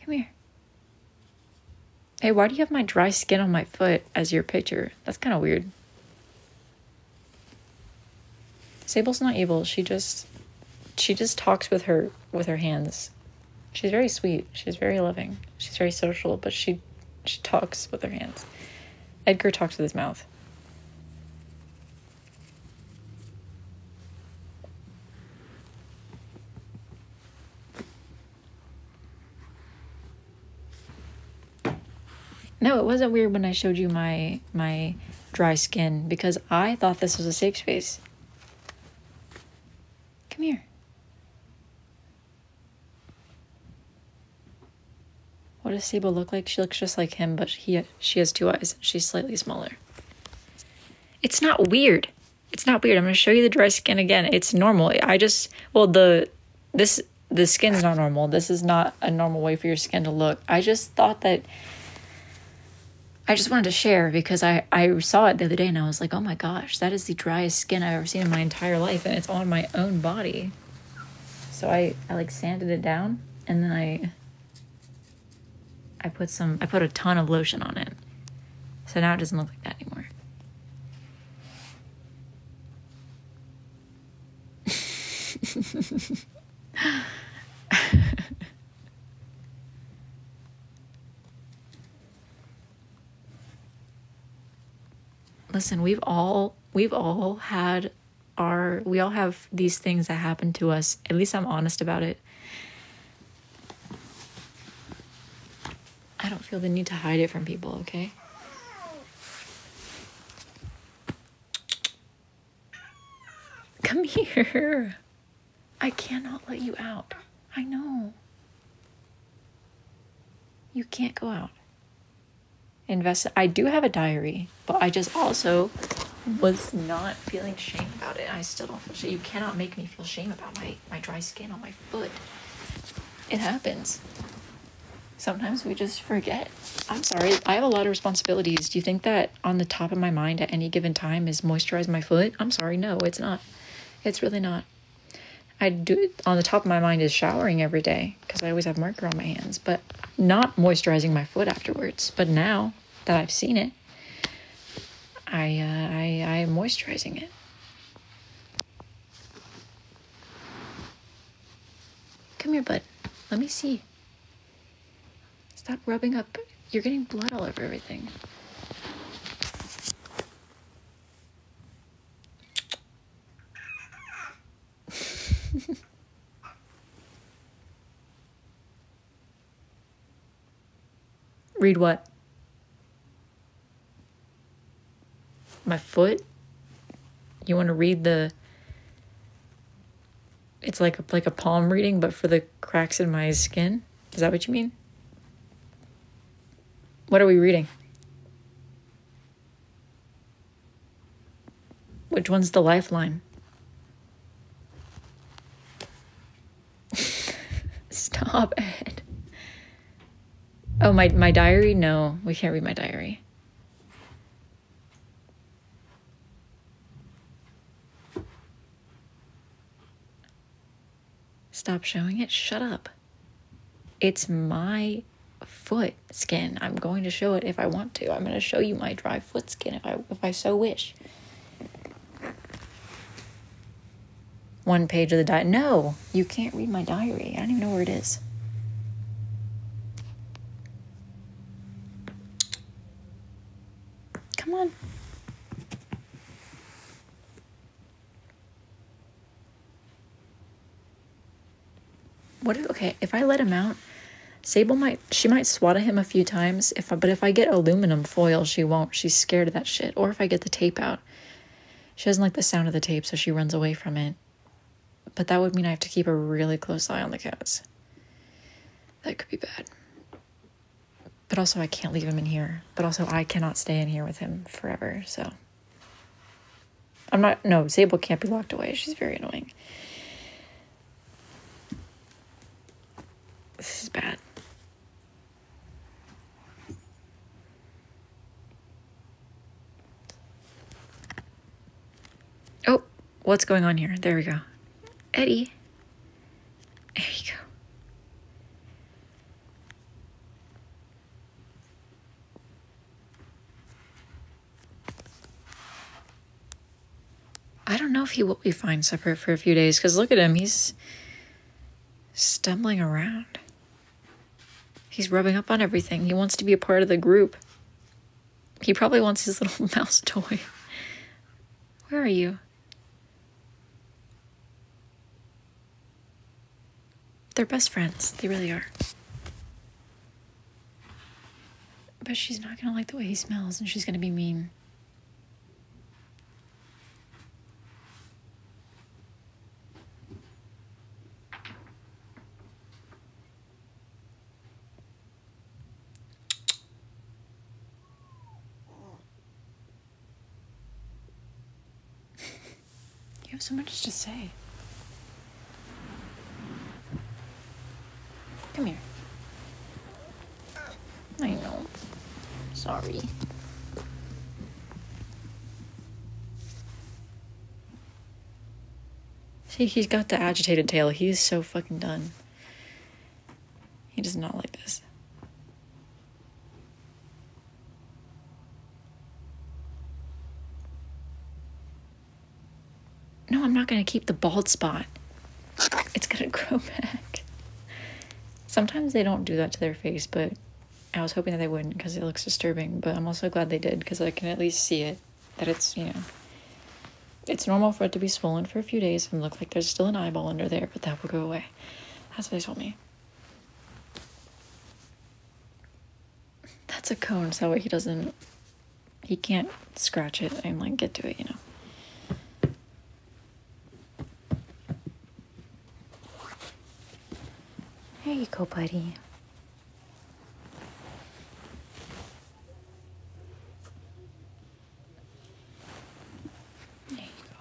Come here. Hey, why do you have my dry skin on my foot as your picture? That's kind of weird. Sable's not evil. She just talks with her hands. She's very sweet. She's very loving. She's very social, but she talks with her hands. Edgar talks with his mouth. No, it wasn't weird when I showed you my dry skin because I thought this was a safe space. Come here. What does Sable look like? She looks just like him, but she has 2 eyes. She's slightly smaller. It's not weird. It's not weird. I'm going to show you the dry skin again. It's normal. The skin's not normal. This is not a normal way for your skin to look. I just thought that I just wanted to share because I saw it the other day and I was like, oh my gosh, that is the driest skin I've ever seen in my entire life, and it's on my own body. So I like sanded it down, and then I put a ton of lotion on it. So now it doesn't look like that anymore. Listen, we all have these things that happen to us. At least I'm honest about it. I don't feel the need to hide it from people, okay? Come here. I cannot let you out. I know. You can't go out. I do have a diary, but I just also was not feeling shame about it. I still don't feel shame. You cannot make me feel shame about my dry skin on my foot. It happens. Sometimes we just forget. I'm sorry. I have a lot of responsibilities. Do you think that on the top of my mind at any given time is moisturize my foot? I'm sorry. No, it's not. It's really not. I do it on the top of my mind is showering every day because I always have marker on my hands, but not moisturizing my foot afterwards. But now that I've seen it, I am moisturizing it. Come here, bud. Let me see. Stop rubbing up. You're getting blood all over everything. Read what? My foot? You want to read the... It's like a palm reading, but for the cracks in my skin? Is that what you mean? What are we reading? Which one's the lifeline? Stop it. Oh, my diary? No, we can't read my diary. Stop showing it. Shut up. It's my foot skin. I'm going to show it if I want to. I'm going to show you my dry foot skin if I so wish. One page of the diary. No, you can't read my diary. I don't even know where it is. Come on. If I let him out, Sable might swat at him a few times. But if I get aluminum foil, she won't. She's scared of that shit. Or if I get the tape out. She doesn't like the sound of the tape, so she runs away from it. But that would mean I have to keep a really close eye on the cats. That could be bad. But also I can't leave him in here. But also I cannot stay in here with him forever, so. Sable can't be locked away. She's very annoying. This is bad. Oh, what's going on here? There we go. Eddie. There you go. I don't know if he will be fine separate for a few days, because look at him. He's stumbling around. He's rubbing up on everything. He wants to be a part of the group. He probably wants his little mouse toy. Where are you? They're best friends. They really are. But she's not gonna like the way he smells, and she's gonna be mean. You have so much to say. Come here. I know. Sorry. See, he's got the agitated tail. He's so fucking done. He does not like this. No, I'm not going to keep the bald spot. It's going to grow back. Sometimes they don't do that to their face, but I was hoping that they wouldn't because it looks disturbing. But I'm also glad they did because I can at least see it. that it's, you know, it's normal for it to be swollen for a few days and look like there's still an eyeball under there, but that will go away. That's what they told me. That's a cone, so he can't scratch it and, like, get to it, you know. There you go, buddy. There you go.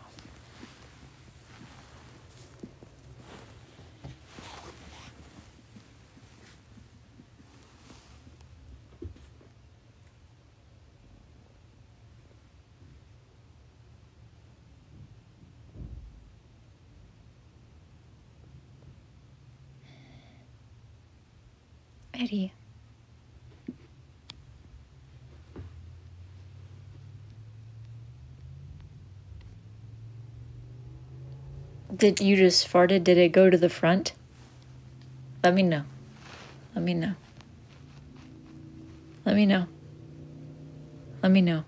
Eddie. Did you just farted? Did it go to the front? Let me know. Let me know. Let me know. Let me know.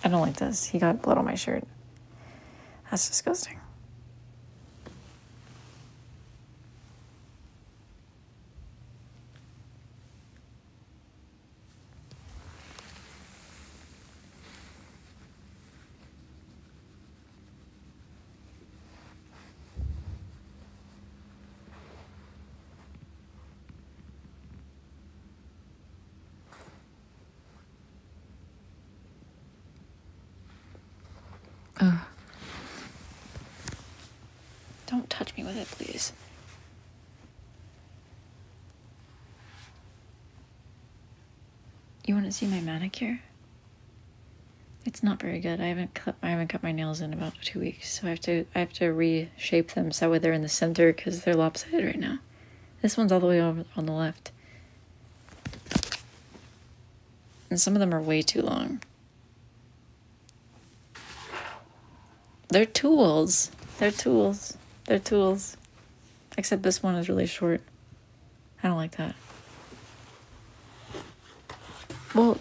I don't like this. He got blood on my shirt. That's disgusting. Ugh. Don't touch me with it, please. You want to see my manicure? It's not very good. I haven't cut my nails in about 2 weeks, so I have to reshape them so they're in the center because they're lopsided right now. This one's all the way over on the left. And some of them are way too long. They're tools. They're tools. They're tools. Except this one is really short. I don't like that. Well,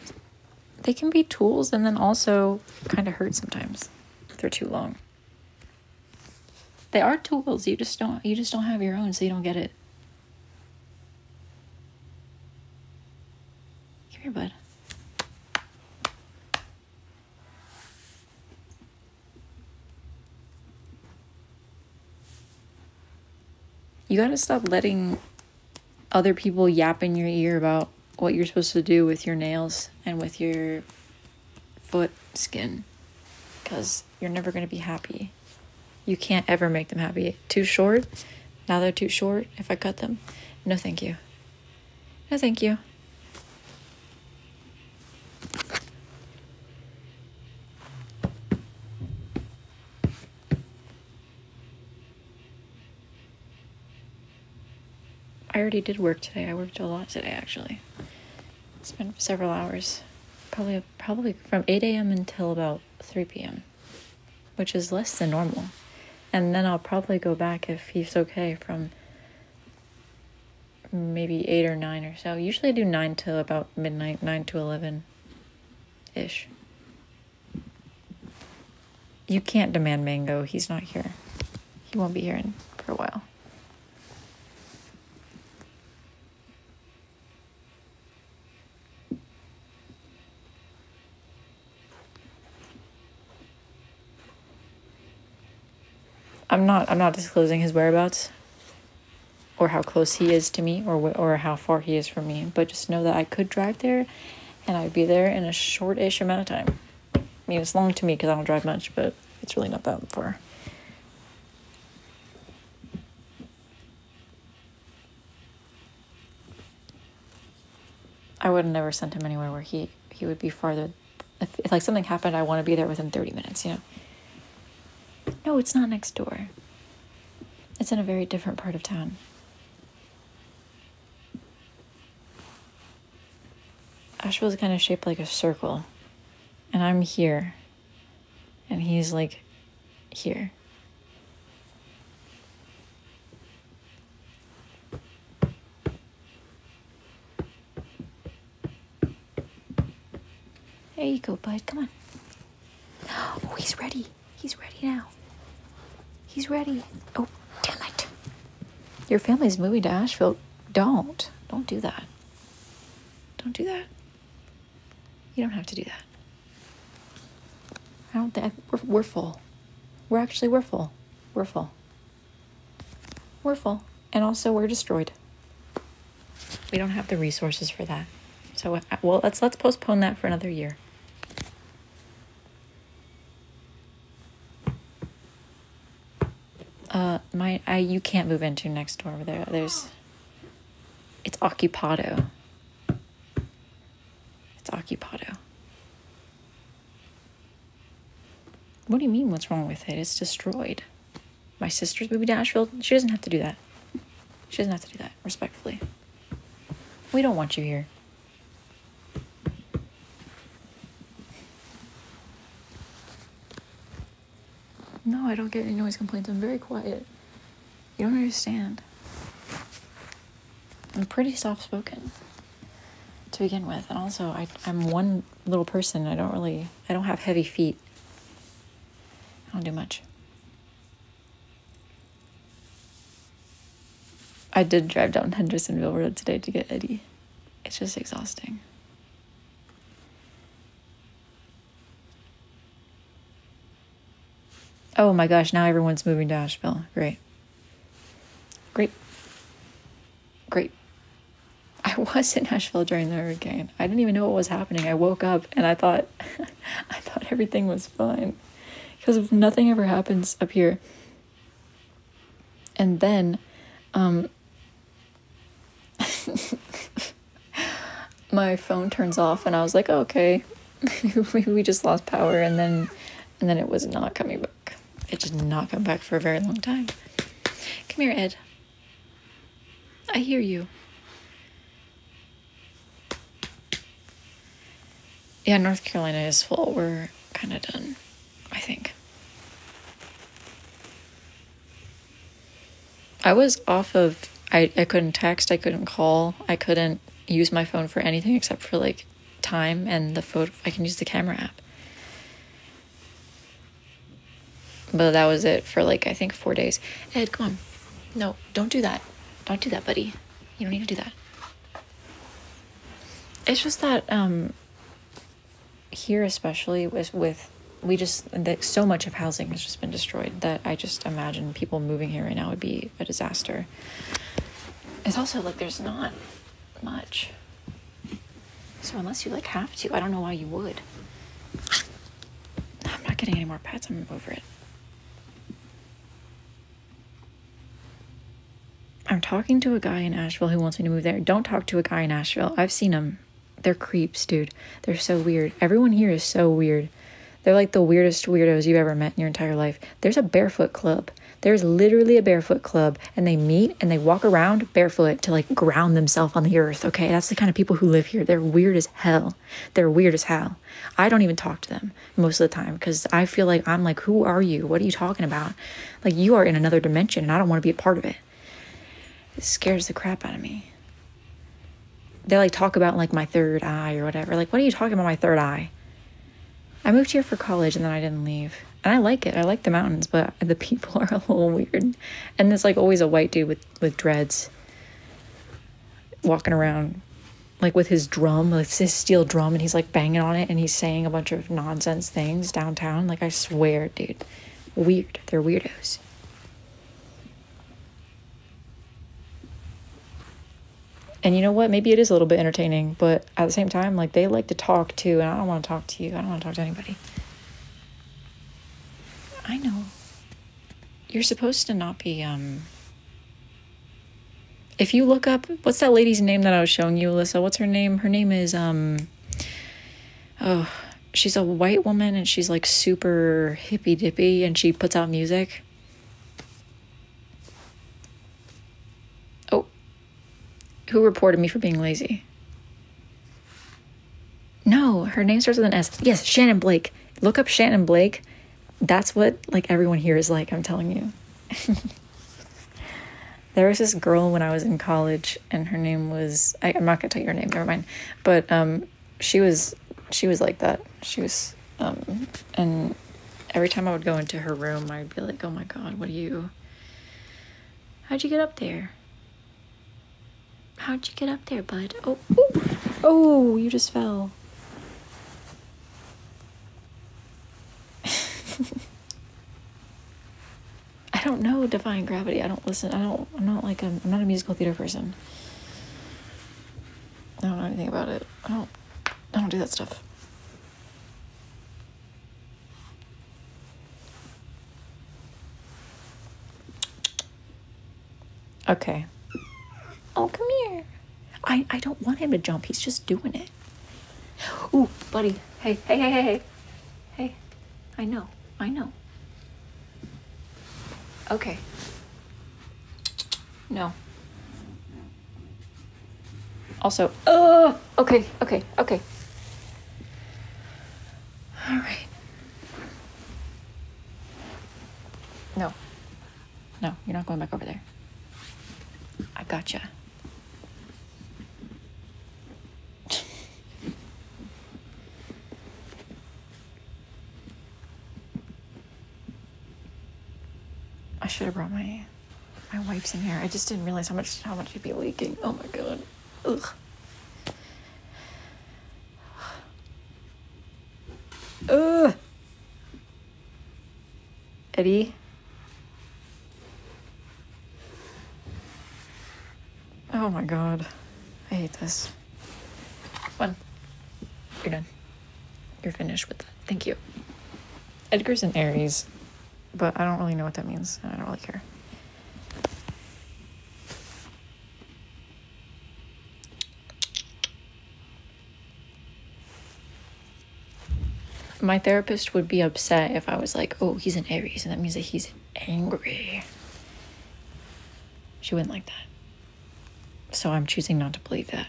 they can be tools and then also kind of hurt sometimes if they're too long. They are tools. You just don't have your own, so you don't get it. Come here, bud. You gotta stop letting other people yap in your ear about what you're supposed to do with your nails and with your foot skin, because you're never gonna be happy. You can't ever make them happy. Too short? Now they're too short if I cut them? No, thank you. No, thank you. I already did work today. I worked a lot today, actually. Spent several hours. Probably from 8 a.m. until about 3 p.m., which is less than normal. And then I'll probably go back, if he's okay, from maybe 8 or 9 or so. Usually I do 9 to about midnight, 9 to 11-ish. You can't demand Mango. He's not here. He won't be here for a while. I'm not disclosing his whereabouts or how close he is to me or how far he is from me, but just know that I could drive there and I'd be there in a short-ish amount of time. I mean, it's long to me because I don't drive much, but it's really not that far. I would have never sent him anywhere where he would be farther. If like something happened, I want to be there within 30 minutes, you know? No, it's not next door. It's in a very different part of town. Asheville's kind of shaped like a circle. And I'm here. And he's like here. There you go, bud. Come on. Oh, he's ready. He's ready now. He's ready. Oh, damn it. Your family's moving to Asheville. Don't do that. Don't do that. You don't have to do that. I don't think we're full. We're full. We're full. We're full. And also we're destroyed. We don't have the resources for that. So well, let's postpone that for another year. You can't move into next door over there. It's occupado. It's occupado. What do you mean, what's wrong with it? It's destroyed. My sister's moving to Asheville. She doesn't have to do that. She doesn't have to do that, respectfully. We don't want you here. No, I don't get any noise complaints. I'm very quiet. You don't understand. I'm pretty soft-spoken to begin with. And also, I'm one little person. I don't have heavy feet. I don't do much. I did drive down Hendersonville Road today to get Eddie. It's just exhausting. Oh my gosh, now everyone's moving to Asheville. Great. Great. Great. I was in Asheville during the hurricane. I didn't even know what was happening. I woke up and I thought everything was fine. Because nothing ever happens up here. And then my phone turns off and I was like, oh, okay. we just lost power, and then it was not coming back. It did not come back for a very long time. Come here, Ed. I hear you. Yeah, North Carolina is full. We're kind of done, I think. I was off of... I couldn't text, I couldn't call, I couldn't use my phone for anything except for, like, time and the photo. I can use the camera app. But that was it for, like, I think 4 days. Ed, come on. No, don't do that. Don't do that, buddy. You don't need to do that. It's just that, here especially with so much of housing has just been destroyed that I just imagine people moving here right now would be a disaster. It's also, like, there's not much. So unless you, like, have to, I don't know why you would. I'm not getting any more pets. I'm over it. I'm talking to a guy in Asheville who wants me to move there. Don't talk to a guy in Asheville. I've seen them. They're creeps, dude. They're so weird. Everyone here is so weird. They're like the weirdest weirdos you've ever met in your entire life. There's a barefoot club. There's literally a barefoot club, and they meet and they walk around barefoot to, like, ground themselves on the earth, okay? That's the kind of people who live here. They're weird as hell. They're weird as hell. I don't even talk to them most of the time because I feel like I'm like, who are you? What are you talking about? Like, you are in another dimension, and I don't want to be a part of it. It scares the crap out of me. They, like, talk about, like, my third eye or whatever. Like, what are you talking about, my third eye? I moved here for college, and then I didn't leave. And I like it. I like the mountains, but the people are a little weird. And there's, like, always a white dude with dreads walking around, like, with his drum, like, his steel drum, and he's, like, banging on it, and he's saying a bunch of nonsense things downtown. Like, I swear, dude. Weird. They're weirdos. And you know what? Maybe it is a little bit entertaining, but at the same time, like, they like to talk too, and I don't want to talk to you. I don't want to talk to anybody. I know. You're supposed to not be, If you look up... What's that lady's name that I was showing you, Alyssa? What's her name? Her name is, Oh, she's a white woman, and she's, like, super hippy-dippy, and she puts out music. Who reported me for being lazy? No, her name starts with an S. Yes, Shannon Blake. Look up Shannon Blake. That's what, like, everyone here is like, I'm telling you. There was this girl when I was in college, and her name was... I'm not going to tell you her name, never mind. But she was She was like that. She was, and every time I would go into her room, I'd be like, oh my God, how'd you get up there? How'd you get up there, bud? Oh, oh, you just fell. I don't know Defying Gravity. I don't listen. I'm not a musical theater person. I don't know anything about it. I don't do that stuff. Okay. Oh, come here. I don't want him to jump. He's just doing it. Ooh, buddy. Hey. Hey. I know. Okay. No. Also, okay. All right. No, you're not going back over there. I gotcha. I should have brought my wipes in here. I just didn't realize how much it'd be leaking. Oh my God. Ugh. Ugh. Eddie. Oh my God. I hate this. One. You're done. You're finished with that. Thank you. Edgar's an Aries, but I don't really know what that means, and I don't really care. My therapist would be upset if I was like, oh, he's an Aries, and that means that he's angry. She wouldn't like that. So I'm choosing not to believe that.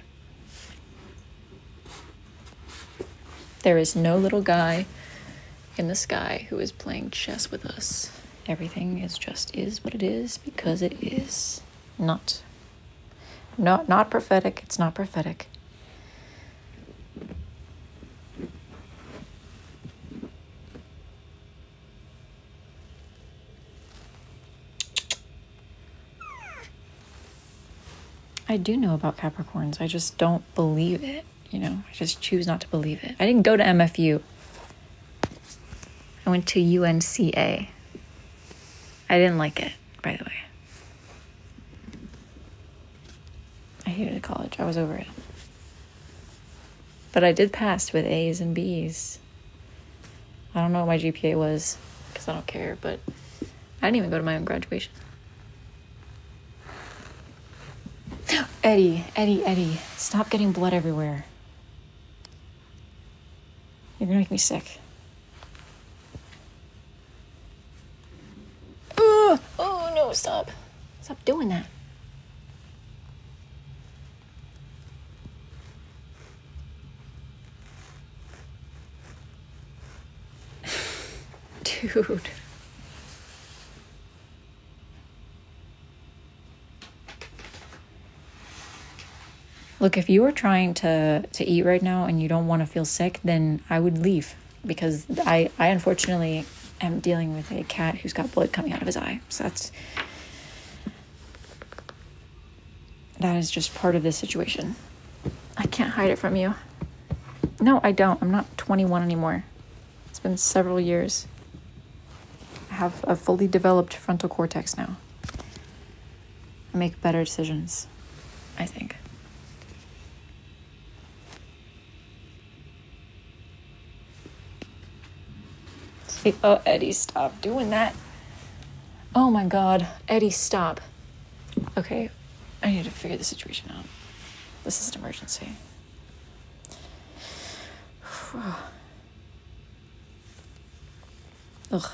There is no little guy in the sky who is playing chess with us. Everything is what it is because it is. Not prophetic. It's not prophetic. I do know about Capricorns. I just don't believe it, I just choose not to believe it. I didn't go to MFU. I went to UNCA. I didn't like it, by the way. I hated college. I was over it. But I did pass with A's and B's. I don't know what my GPA was, because I don't care, but I didn't even go to my own graduation. Eddie, stop getting blood everywhere. You're gonna make me sick. Oh no, stop doing that. Dude. Look, if you are trying to eat right now and you don't want to feel sick, then I would leave, because I unfortunately am dealing with a cat who's got blood coming out of his eye. So that is just part of this situation. I can't hide it from you. No, I don't. I'm not 21 anymore. It's been several years. I have a fully developed frontal cortex now. I make better decisions, I think. Oh, Eddie, stop doing that. Oh my God. Eddie, stop. Okay, I need to figure the situation out. This is an emergency. Ugh.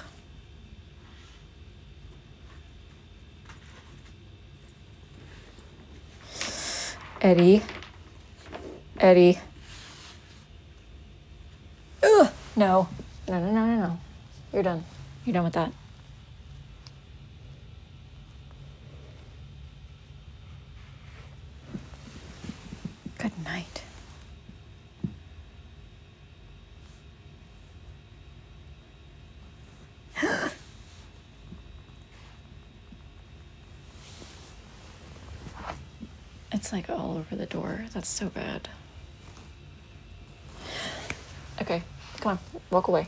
Eddie. Ugh. No. You're done. You're done with that. Good night. It's like all over the door. That's so bad. Okay, come on, walk away.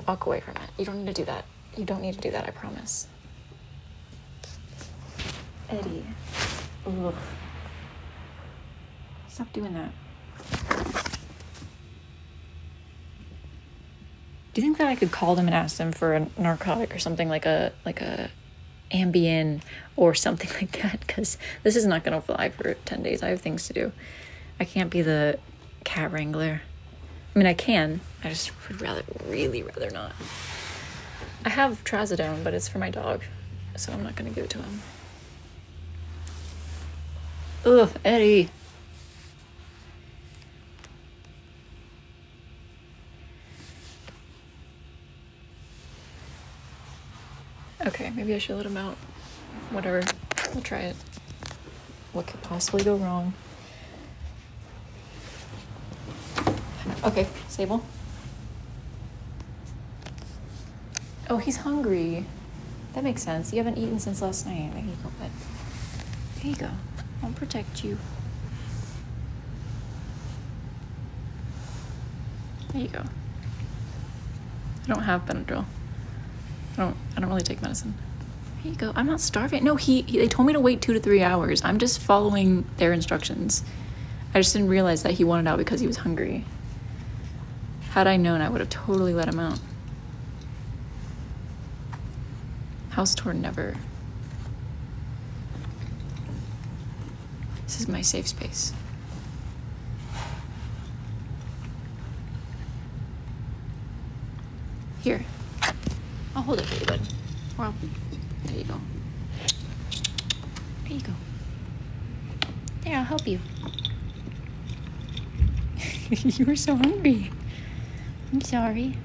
Walk away from it. You don't need to do that. You don't need to do that, I promise. Eddie. Ugh. Stop doing that. Do you think that I could call them and ask them for a narcotic or something like a Ambien or something like that? Because this is not going to fly for 10 days. I have things to do. I can't be the cat wrangler. I mean, I can. I just would really rather not. I have trazodone, but it's for my dog, so I'm not going to give it to him. Ugh, Eddie. Okay, maybe I should let him out. Whatever. We'll try it. What could possibly go wrong? Okay, Sable. Oh, he's hungry. That makes sense. You haven't eaten since last night. There you go, bud. There you go. I'll protect you. There you go. I don't have Benadryl. I don't really take medicine. Here you go. I'm not starving. No, they told me to wait 2 to 3 hours. I'm just following their instructions. I just didn't realize that he wanted out because he was hungry. Had I known, I would have totally let him out. House tour never. This is my safe space. Here. I'll hold it for you, bud. Well, there you go. There you go. There, I'll help you. You were so hungry. I'm sorry.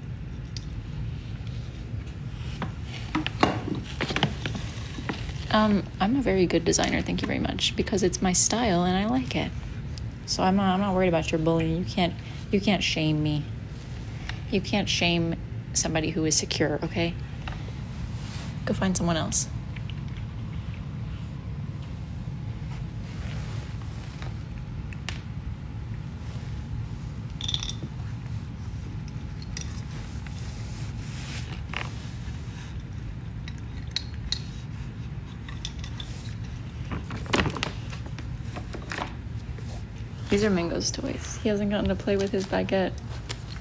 I'm a very good designer, thank you very much, because it's my style and I like it. So I'm not worried about your bullying. You can't shame me. You can't shame somebody who is secure, okay? Go find someone else. These are Mingo's toys. He hasn't gotten to play with his baguette.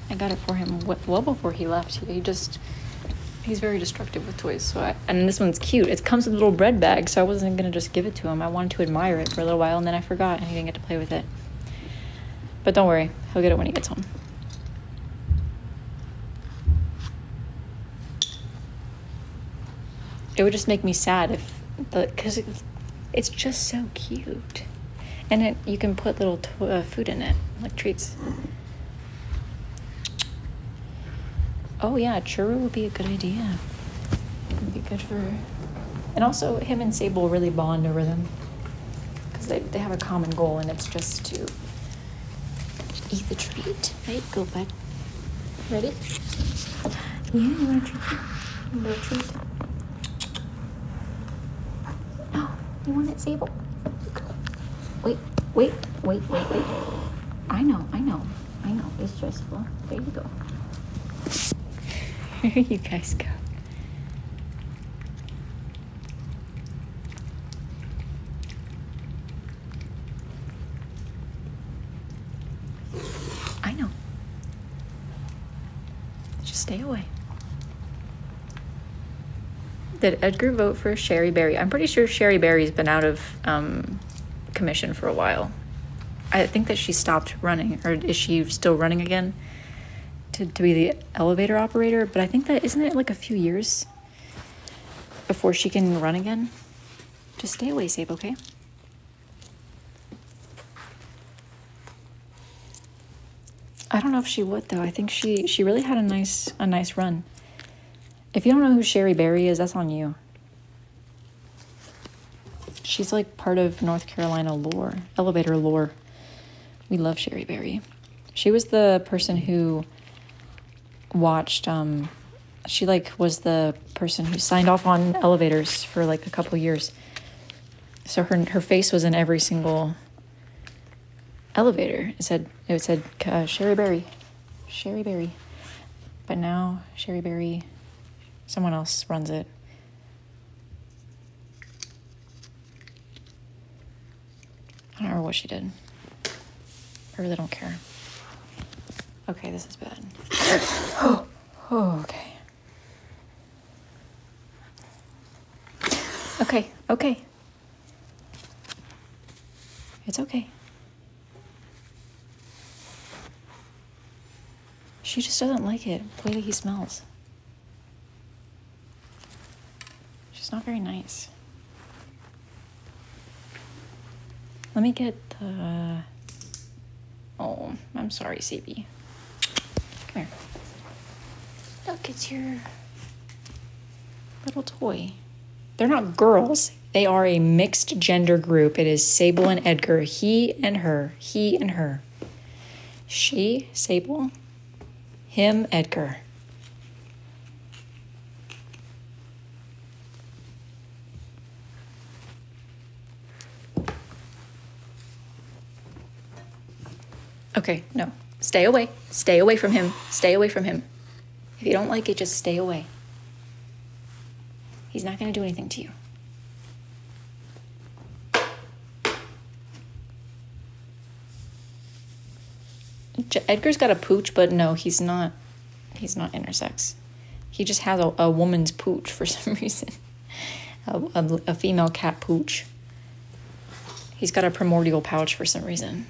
I got it for him well before he left. He's very destructive with toys. And this one's cute. It comes with a little bread bag, so I wasn't gonna just give it to him. I wanted to admire it for a little while, and then I forgot, and he didn't get to play with it. But don't worry, he'll get it when he gets home. It would just make me sad because it's just so cute. And you can put little food in it, like treats. Oh yeah, churro would be a good idea. It would be good for... And also, him and Sable really bond over them. Because they have a common goal, and it's just to eat the treat. There you go, bud. Ready? Yeah, you want a treat? You want a treat? Oh, you want it, Sable? Wait. I know. It's stressful. There you go. Here you guys go. I know. Just stay away. Did Edgar vote for Sherry Berry? I'm pretty sure Sherry Berry's been out of commission for a while. I think that she stopped running, or is she still running again to be the elevator operator? But I think that, isn't it like a few years before she can run again? Just stay away, Sabe, okay? I don't know if she would though. I think she really had a nice run. If you don't know who Sherry Berry is, that's on you. She's like part of North Carolina lore, elevator lore. We love Sherry Berry. She was the person who watched, she like was the person who signed off on elevators for like a couple years. So her face was in every single elevator. It said Sherry Berry. Sherry Berry. But now Sherry Berry, someone else runs it. I don't remember what she did. I really don't care. Okay, this is bad. Oh, okay. Okay. It's okay. She just doesn't like it, the way that he smells. She's not very nice. Let me get the... Oh, I'm sorry, Sabi. Come here. Look, it's your little toy. They're not girls. They are a mixed gender group. It is Sable and Edgar. He and her. He and her. She, Sable. Him, Edgar. Okay, no. Stay away. Stay away from him. Stay away from him. If you don't like it, just stay away. He's not going to do anything to you. Edgar's got a pooch, but no, he's not intersex. He just has a woman's pooch for some reason. A female cat pooch. He's got a primordial pouch for some reason.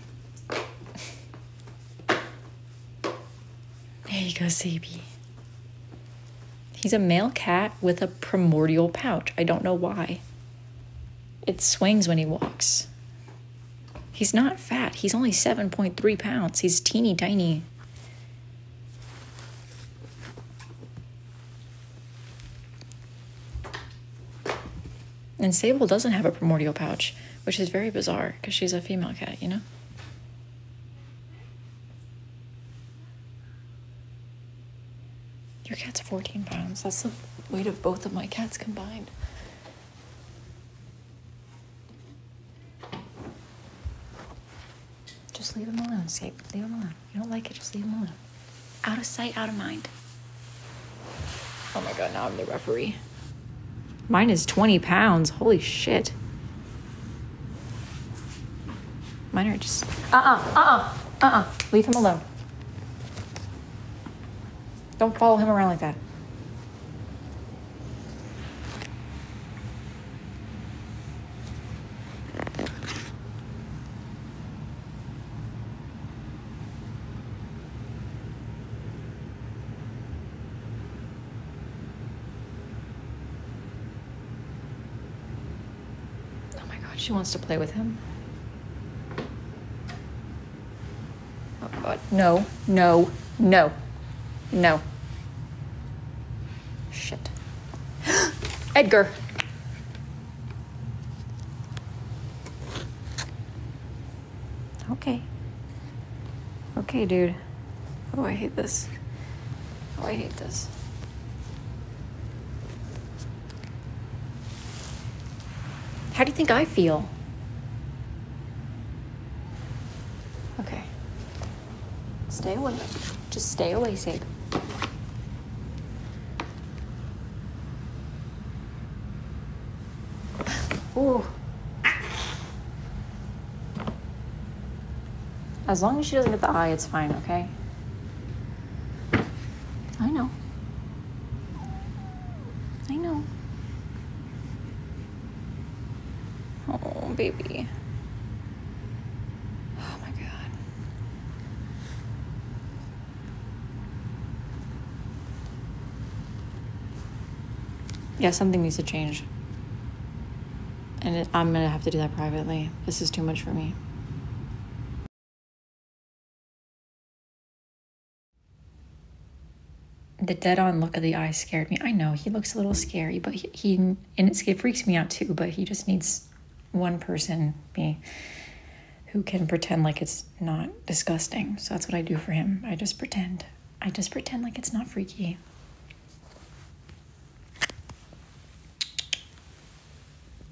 There you go, Sabi. He's a male cat with a primordial pouch. I don't know why. It swings when he walks. He's not fat. He's only 7.3 pounds. He's teeny tiny. And Sable doesn't have a primordial pouch, which is very bizarre because she's a female cat, you know? Your cat's 14 pounds. That's the weight of both of my cats combined. Just leave him alone, Sabe. Leave him alone. You don't like it, just leave him alone. Out of sight, out of mind. Oh my god, now I'm the referee. Mine is 20 pounds. Holy shit. Mine are just... Leave him alone. Don't follow him around like that. Oh my god, she wants to play with him. Oh god, no, no, no. No. Shit. Edgar. Okay. Okay, dude. Oh, I hate this. Oh, I hate this. How do you think I feel? Okay. Stay away. Just stay away, Sabe. Ooh. As long as she doesn't get the eye, it's fine, okay? I know. I know. Oh, baby. Oh my god. Yeah, something needs to change. And I'm gonna have to do that privately. This is too much for me. The dead-on look of the eye scared me. I know, he looks a little scary, but and it freaks me out too, but he just needs one person, me, who can pretend like it's not disgusting. So that's what I do for him. I just pretend. I just pretend like it's not freaky.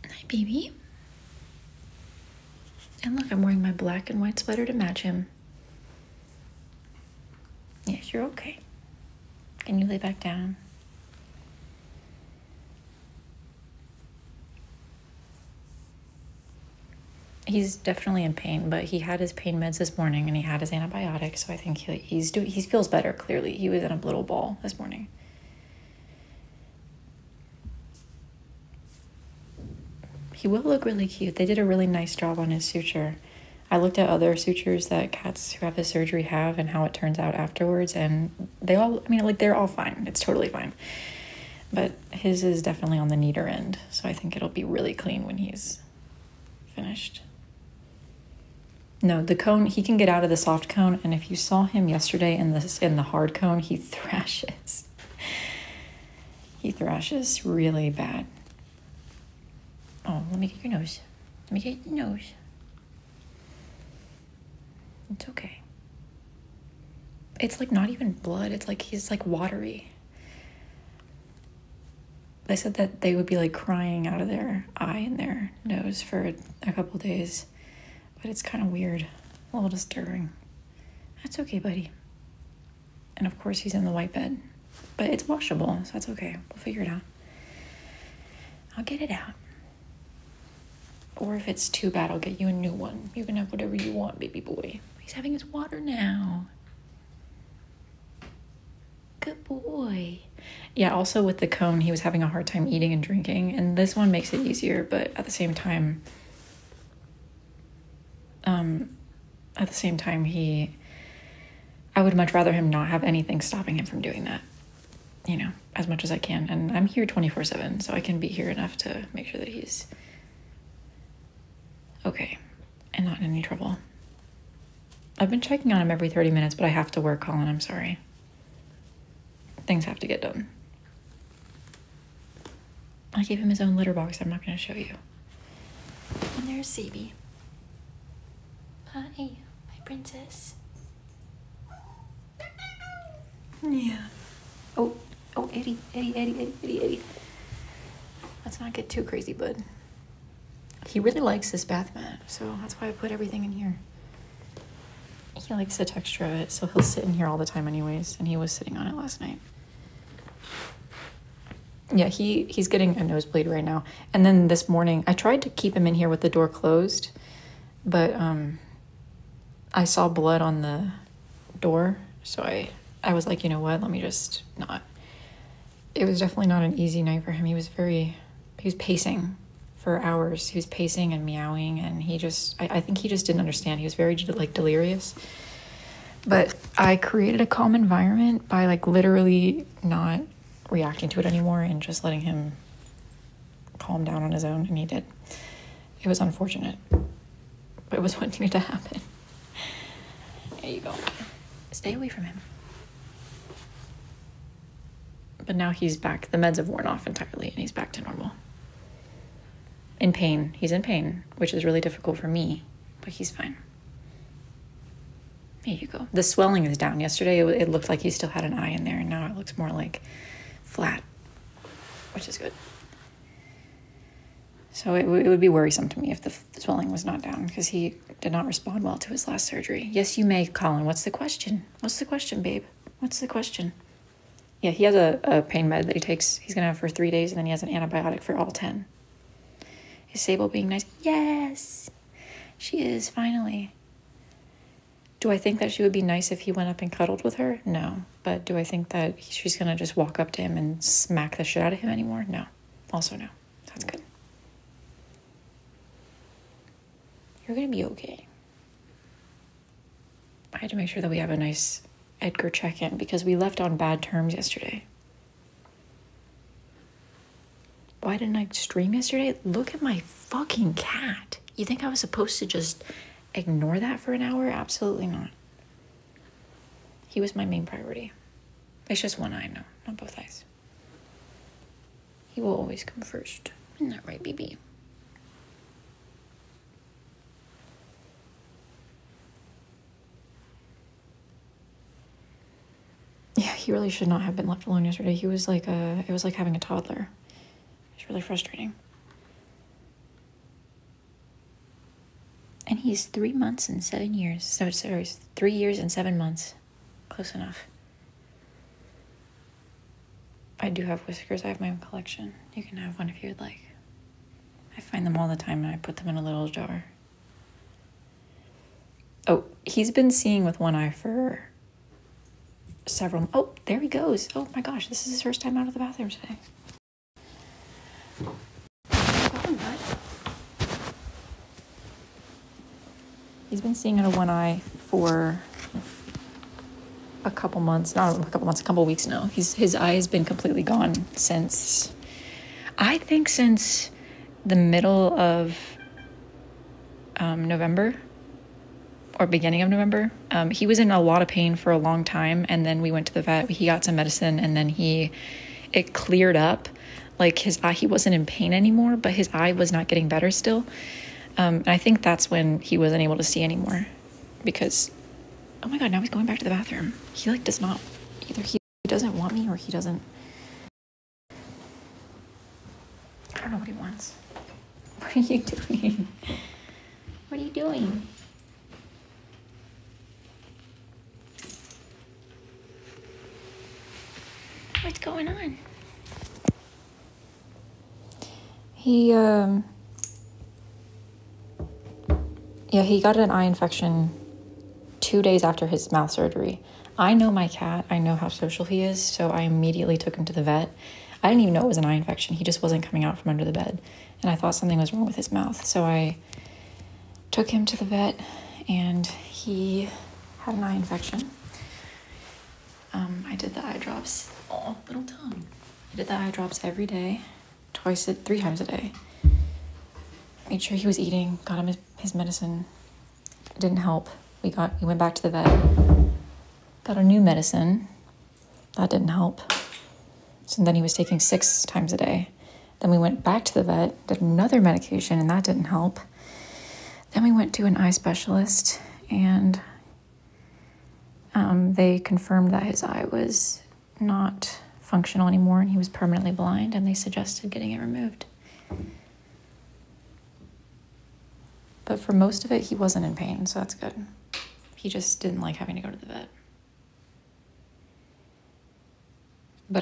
Hi, baby. And look, I'm wearing my black and white sweater to match him. Yes, you're okay. Can you lay back down? He's definitely in pain, but he had his pain meds this morning and he had his antibiotics, so I think he feels better, clearly. He was in a little ball this morning. He will look really cute. They did a really nice job on his suture. I looked at other sutures that cats who have the surgery have and how it turns out afterwards, and they all, I mean, like, they're all fine. It's totally fine. But his is definitely on the neater end, so I think it'll be really clean when he's finished. No, the cone, he can get out of the soft cone, and if you saw him yesterday in the hard cone, he thrashes. He thrashes really bad. Oh, let me get your nose. Let me get your nose. It's okay. It's like not even blood. It's like he's like watery. They said that they would be like crying out of their eye and their nose for a couple days. But it's kind of weird. A little disturbing. That's okay, buddy. And of course he's in the white bed. But it's washable, so that's okay. We'll figure it out. I'll get it out. Or if it's too bad, I'll get you a new one. You can have whatever you want, baby boy. He's having his water now. Good boy. Yeah, also with the cone, he was having a hard time eating and drinking, and this one makes it easier, but at the same time, I would much rather him not have anything stopping him from doing that, you know, as much as I can. And I'm here 24/7, so I can be here enough to make sure that he's okay and not in any trouble. I've been checking on him every 30 minutes, but I have to work, Colin. I'm sorry. Things have to get done. I gave him his own litter box. I'm not going to show you. And there's Sabi. Hi, my princess. Yeah. Oh, Eddie. Let's not get too crazy, bud. He really likes this bath mat, so that's why I put everything in here. He likes the texture of it, so he'll sit in here all the time anyways, and he was sitting on it last night. Yeah, he's getting a nosebleed right now. And then this morning, I tried to keep him in here with the door closed, but I saw blood on the door, so I was like, you know what, let me just not. It was definitely not an easy night for him. He was pacing for hours. He was pacing and meowing, and I think he just didn't understand. He was very like delirious. But I created a calm environment by like literally not reacting to it anymore and just letting him calm down on his own, and he did. It was unfortunate, but it was what needed to happen. There you go. Stay away from him. But now he's back. The meds have worn off entirely, and he's back to normal. In pain. He's in pain, which is really difficult for me, but he's fine. There you go. The swelling is down. Yesterday, it looked like he still had an eye in there, and now it looks more like flat, which is good. So it would be worrisome to me if the swelling was not down, because he did not respond well to his last surgery. Yes, you may, Colin. What's the question? What's the question, babe? What's the question? Yeah, he has a pain med that he takes. He's going to have for 3 days, and then he has an antibiotic for all 10. Is Sable being nice? Yes, she is, finally. Do I think that she would be nice if he went up and cuddled with her? No. But do I think that she's going to just walk up to him and smack the shit out of him anymore? No. Also no. That's good. You're going to be okay. I had to make sure that we have a nice Edgar check-in because we left on bad terms yesterday. Why didn't I stream yesterday? Look at my fucking cat. You think I was supposed to just ignore that for an hour? Absolutely not. He was my main priority. It's just one eye, no, not both eyes. He will always come first. Isn't that right, baby? Yeah, he really should not have been left alone yesterday. He was like it was like having a toddler. It's really frustrating. And he's 3 months and 7 years. So sorry, 3 years and 7 months. Close enough. I do have whiskers. I have my own collection. You can have one if you'd like. I find them all the time and I put them in a little jar. Oh, he's been seeing with one eye for several... Oh, there he goes. Oh my gosh, this is his first time out of the bathroom today. Go on, bud. He's been seeing out of one eye for a couple months. Not a couple months, a couple weeks now. His eye has been completely gone since... I think since the middle of November. Or beginning of November. He was in a lot of pain for a long time, and then we went to the vet. He got some medicine, and then it cleared up. Like his eye, he wasn't in pain anymore, but his eye was not getting better still. And I think that's when he wasn't able to see anymore, because, oh my God, now he's going back to the bathroom. He like does not, either he doesn't want me or he doesn't. I don't know what he wants. What are you doing? What are you doing? What's going on? He got an eye infection 2 days after his mouth surgery. I know my cat. I know how social he is, so I immediately took him to the vet. I didn't even know it was an eye infection. He just wasn't coming out from under the bed, and I thought something was wrong with his mouth. So I took him to the vet, and he had an eye infection. I did the eye drops. Oh, little tongue. I did the eye drops every day, 3 times a day. Made sure he was eating, got him his medicine. It didn't help. We went back to the vet, got a new medicine. That didn't help. So then he was taking 6 times a day. Then we went back to the vet, did another medication, and that didn't help. Then we went to an eye specialist, and they confirmed that his eye was not functional anymore and he was permanently blind, and they suggested getting it removed. But for most of it, he wasn't in pain, so that's good. He just didn't like having to go to the vet. But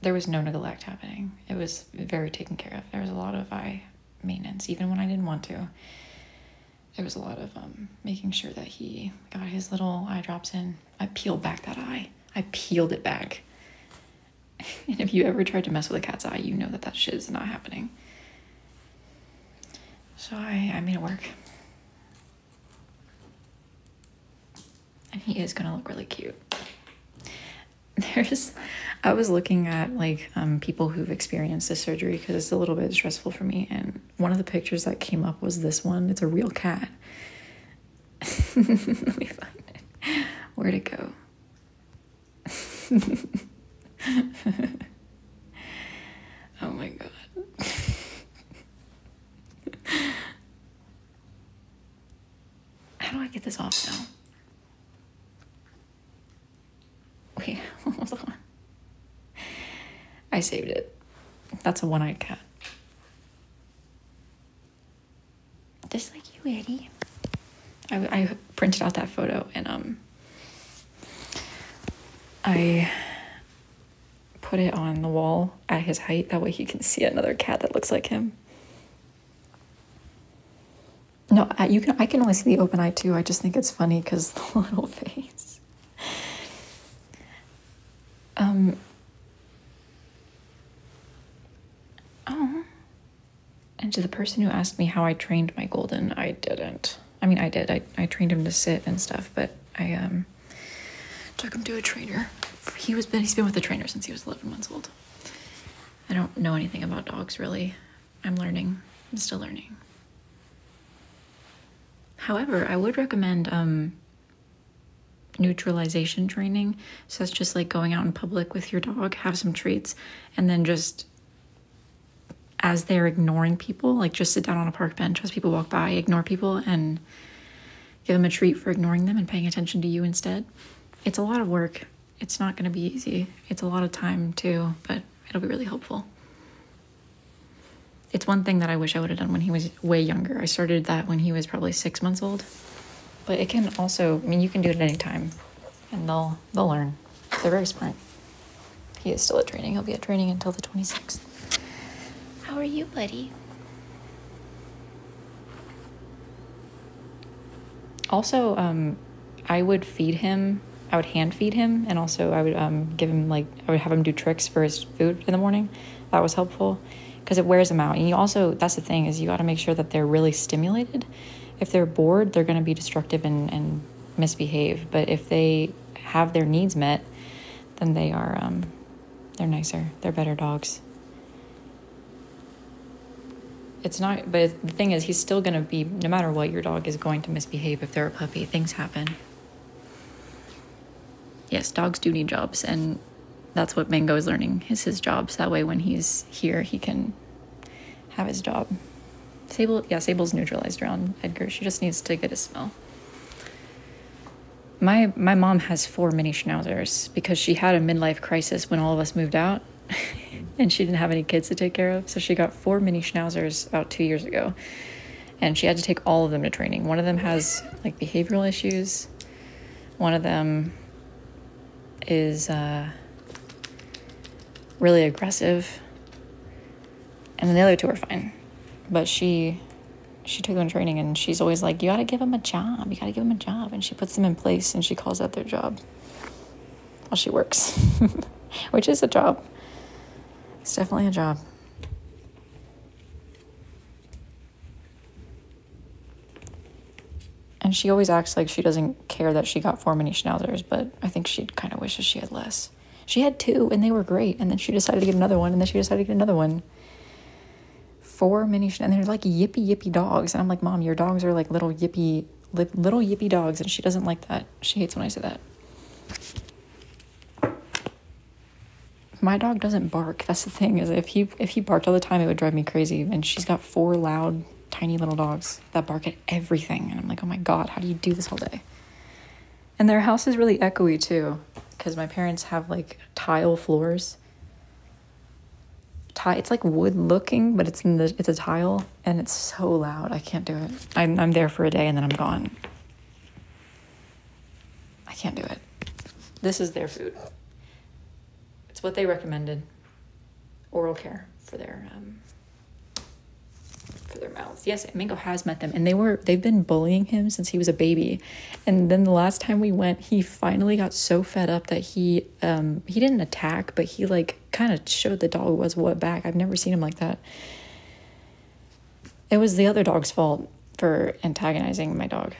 there was no neglect happening. It was very taken care of. There was a lot of eye maintenance, even when I didn't want to. There was a lot of making sure that he got his little eye drops in. I peeled back that eye. I peeled it back. And if you ever tried to mess with a cat's eye, you know that shit is not happening. So I made it work. And he is gonna look really cute. I was looking at like people who've experienced this surgery because it's a little bit stressful for me, and one of the pictures that came up was this one. It's a real cat. Let me find it. Where'd it go? Oh my God. How do I get this off now? Wait, hold on. I saved it. That's a one-eyed cat. Just like you, Eddie. I printed out that photo and I put it on the wall at his height. That way he can see another cat that looks like him. No, I can only see the open eye too. I just think it's funny because the little face. Oh. And to the person who asked me how I trained my golden, I didn't. I mean, I did. I trained him to sit and stuff, but I took him to a trainer. He's been with a trainer since he was 11 months old. I don't know anything about dogs, really. I'm learning. I'm still learning. However, I would recommend neutralization training. So that's just like going out in public with your dog, have some treats, and then just as they're ignoring people, like just sit down on a park bench as people walk by, ignore people, and give them a treat for ignoring them and paying attention to you instead. It's a lot of work. It's not going to be easy. It's a lot of time too, but it'll be really helpful. It's one thing that I wish I would have done when he was way younger. I started that when he was probably 6 months old. But it can also, I mean, you can do it at any time, and they'll learn. They're very smart. He is still at training. He'll be at training until the 26th. How are you, buddy? Also, I would feed him. I would hand feed him, and also I would give him, like, I would have him do tricks for his food in the morning. That was helpful because it wears them out. And you also, that's the thing, is you got to make sure that they're really stimulated. If they're bored, they're going to be destructive and misbehave. But if they have their needs met, then they are, they're nicer. They're better dogs. It's not, but the thing is, he's still going to be, no matter what, your dog is going to misbehave if they're a puppy. Things happen. Yes, dogs do need jobs, and that's what Mango is learning, is his jobs. That way when he's here, he can have his job. Sable's neutralized around Edgar. She just needs to get a smell. My mom has 4 mini schnauzers because she had a midlife crisis when all of us moved out. And she didn't have any kids to take care of. So she got 4 mini schnauzers about 2 years ago. And she had to take all of them to training. One of them has, like, behavioral issues. One of them is really aggressive. And then the other 2 are fine. But she took them to training, and she's always like, you gotta give them a job. You gotta give them a job. And she puts them in place, and she calls that their job while she works. Which is a job. It's definitely a job. And she always acts like she doesn't care that she got 4 mini schnauzers, but I think she kind of wishes she had less. She had 2, and they were great, and then she decided to get another one, and then she decided to get another one. 4 mini schnauzers, and they're like yippy dogs. And I'm like, Mom, your dogs are like little yippy dogs, and she doesn't like that. She hates when I say that. My dog doesn't bark. That's the thing, is if he barked all the time, it would drive me crazy. And she's got 4 loud, tiny little dogs that bark at everything. And I'm like, oh my God, how do you do this all day? And their house is really echoey too, because my parents have like tile floors. It's like wood looking, but it's a tile, and it's so loud. I can't do it. I'm there for a day and then I'm gone. I can't do it. This is their food. It's what they recommended. Oral care for their mouths. Yes, Mango has met them, and they've been bullying him since he was a baby. And then the last time we went, he finally got so fed up that he didn't attack, but he like kind of showed the dog was what back. I've never seen him like that. It was the other dog's fault for antagonizing my dog.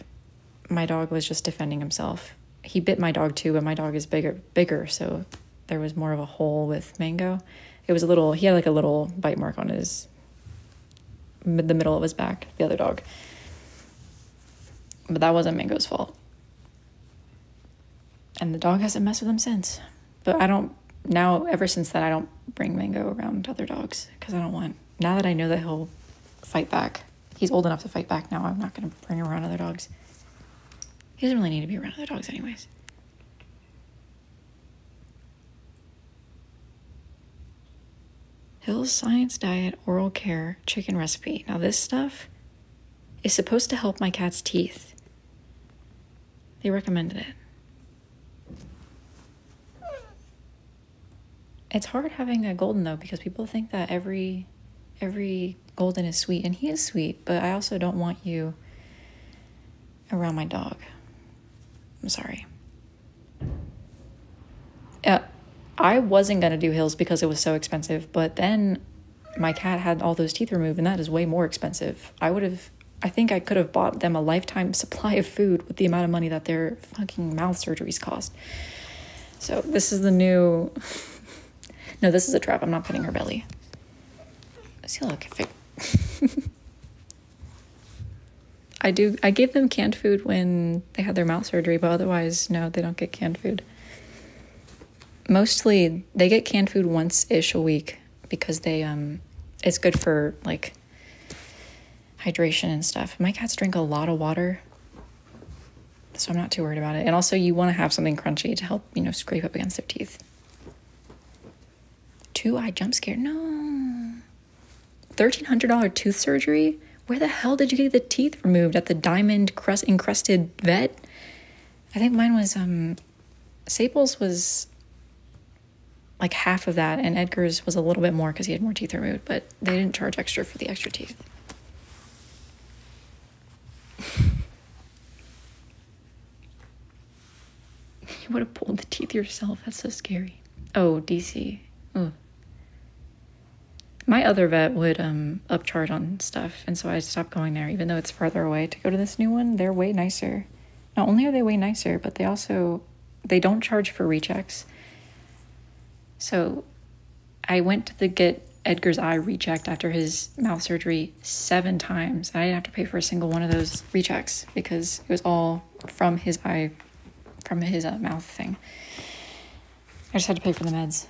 My dog was just defending himself. He bit my dog too, but my dog is bigger, so there was more of a hole with Mango. He had like a little bite mark on the middle of his back, the other dog. But that wasn't Mango's fault. And the dog hasn't messed with him since. But ever since that, I don't bring Mango around other dogs, because now that I know that he'll fight back. He's old enough to fight back now. I'm not going to bring him around other dogs. He doesn't really need to be around other dogs anyways. Hill's Science Diet Oral Care Chicken Recipe. Now this stuff is supposed to help my cat's teeth. They recommended it. It's hard having a golden though, because people think that every golden is sweet, and he is sweet, but I also don't want you around my dog. I'm sorry. I wasn't going to do Hills because it was so expensive, but then my cat had all those teeth removed, and that is way more expensive. I think I could have bought them a lifetime supply of food with the amount of money that their fucking mouth surgeries cost. So this is the new... No, this is a trap. I'm not petting her belly. See, look, I gave them canned food when they had their mouth surgery, but otherwise, no, they don't get canned food. Mostly, they get canned food once-ish a week because it's good for, like, hydration and stuff. My cats drink a lot of water, so I'm not too worried about it. And also, you want to have something crunchy to help, scrape up against their teeth. 2-eye jump scare? No. $1,300 tooth surgery? Where the hell did you get the teeth removed? At the diamond crust encrusted vet? I think mine was, Staples was like half of that, and Edgar's was a little bit more because he had more teeth removed, but they didn't charge extra for the extra teeth. You would have pulled the teeth yourself. That's so scary. Oh, DC. Ugh. My other vet would upcharge on stuff, and so I stopped going there, even though it's farther away to go to this new one. They're way nicer. Not only are they way nicer, but they don't charge for rechecks. So I went to get Edgar's eye rechecked after his mouth surgery 7 times. I didn't have to pay for a single one of those rechecks because it was all from his eye, from his mouth thing. I just had to pay for the meds.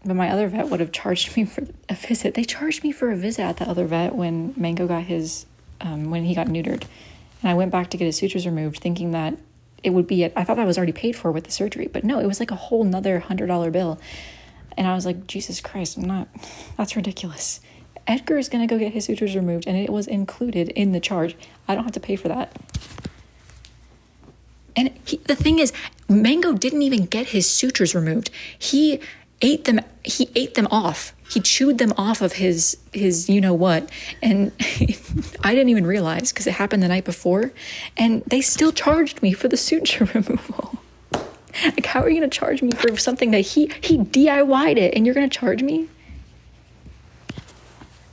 But my other vet would have charged me for a visit. They charged me for a visit at the other vet when Mango got his, when he got neutered. And I went back to get his sutures removed thinking that it would be, I thought that was already paid for with the surgery. But no, it was like a whole nother $100 bill. And I was like, Jesus Christ, that's ridiculous. Edgar is going to go get his sutures removed and it was included in the charge. I don't have to pay for that. And the thing is, Mango didn't even get his sutures removed. He ate them off. He chewed them off of his you know what. And I didn't even realize because it happened the night before. And they still charged me for the suture removal. Like, how are you going to charge me for something that he DIY'd it and you're going to charge me?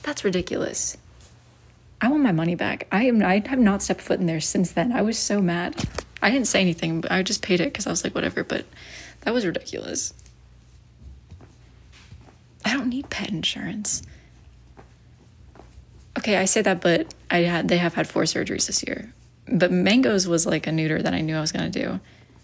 That's ridiculous. I want my money back. I have not stepped foot in there since then. I was so mad. I didn't say anything, but I just paid it because I was like, whatever. But that was ridiculous. I don't need pet insurance. Okay, I say that, but they have had 4 surgeries this year. But Mango's was like a neuter that I knew I was going to do.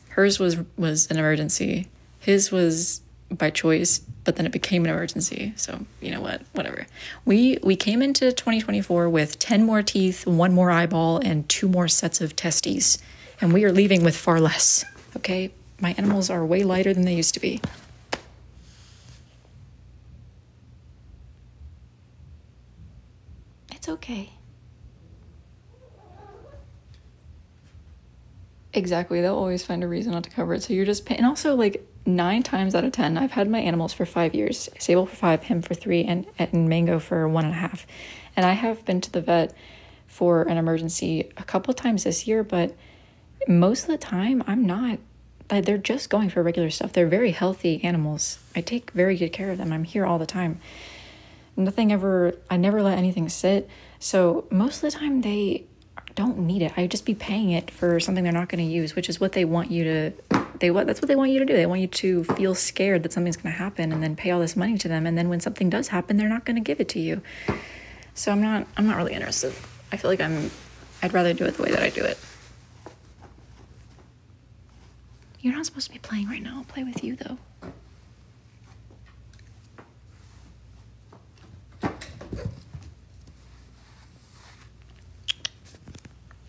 Hers was an emergency. His was by choice, but then it became an emergency. So, you know what? Whatever. We came into 2024 with 10 more teeth, 1 more eyeball, and 2 more sets of testes. And we are leaving with far less. Okay? My animals are way lighter than they used to be. It's okay. Exactly. They'll always find a reason not to cover it. So you're just paying. And also, like, 9 times out of 10, I've had my animals for 5 years. Sable for 5, him for 3, and Mango for 1.5. And I have been to the vet for an emergency a couple of times this year, but most of the time, I'm not. Like, they're just going for regular stuff. They're very healthy animals. I take very good care of them. I'm here all the time. I never let anything sit. So most of the time they don't need it. I just be paying it for something they're not going to use, which is what they want you to, that's what they want you to do. They want you to feel scared that something's going to happen and then pay all this money to them. And then when something does happen, they're not going to give it to you. So I'm not really interested. I feel like I'd rather do it the way that I do it. You're not supposed to be playing right now. I'll play with you though.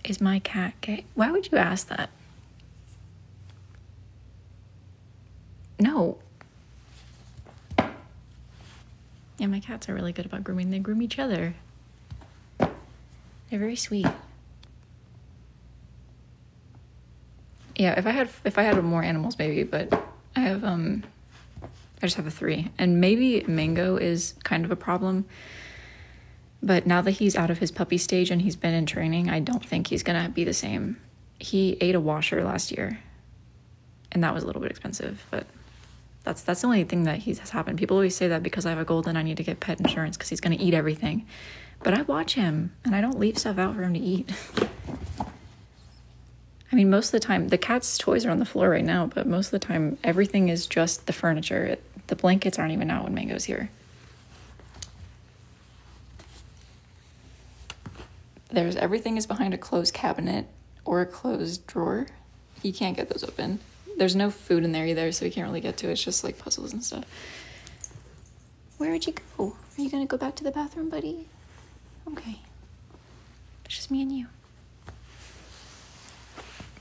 Is my cat gay? Why would you ask that? No. Yeah, my cats are really good about grooming. They groom each other. They're very sweet. Yeah, if I had more animals, maybe, but I just have 3. And maybe Mango is kind of a problem. But now that he's out of his puppy stage and he's been in training, I don't think he's going to be the same. He ate a washer last year, and that was a little bit expensive, but that's the only thing that has happened. People always say that because I have a golden, I need to get pet insurance because he's going to eat everything. But I watch him, and I don't leave stuff out for him to eat. I mean, most of the time, the cat's toys are on the floor right now, but most of the time, everything is just the furniture. The blankets aren't even out when Mango's here. Everything is behind a closed cabinet or a closed drawer. You can't get those open. There's no food in there either, so you can't really get to it. It's just like puzzles and stuff. Where would you go? Are you gonna go back to the bathroom, buddy? Okay. It's just me and you.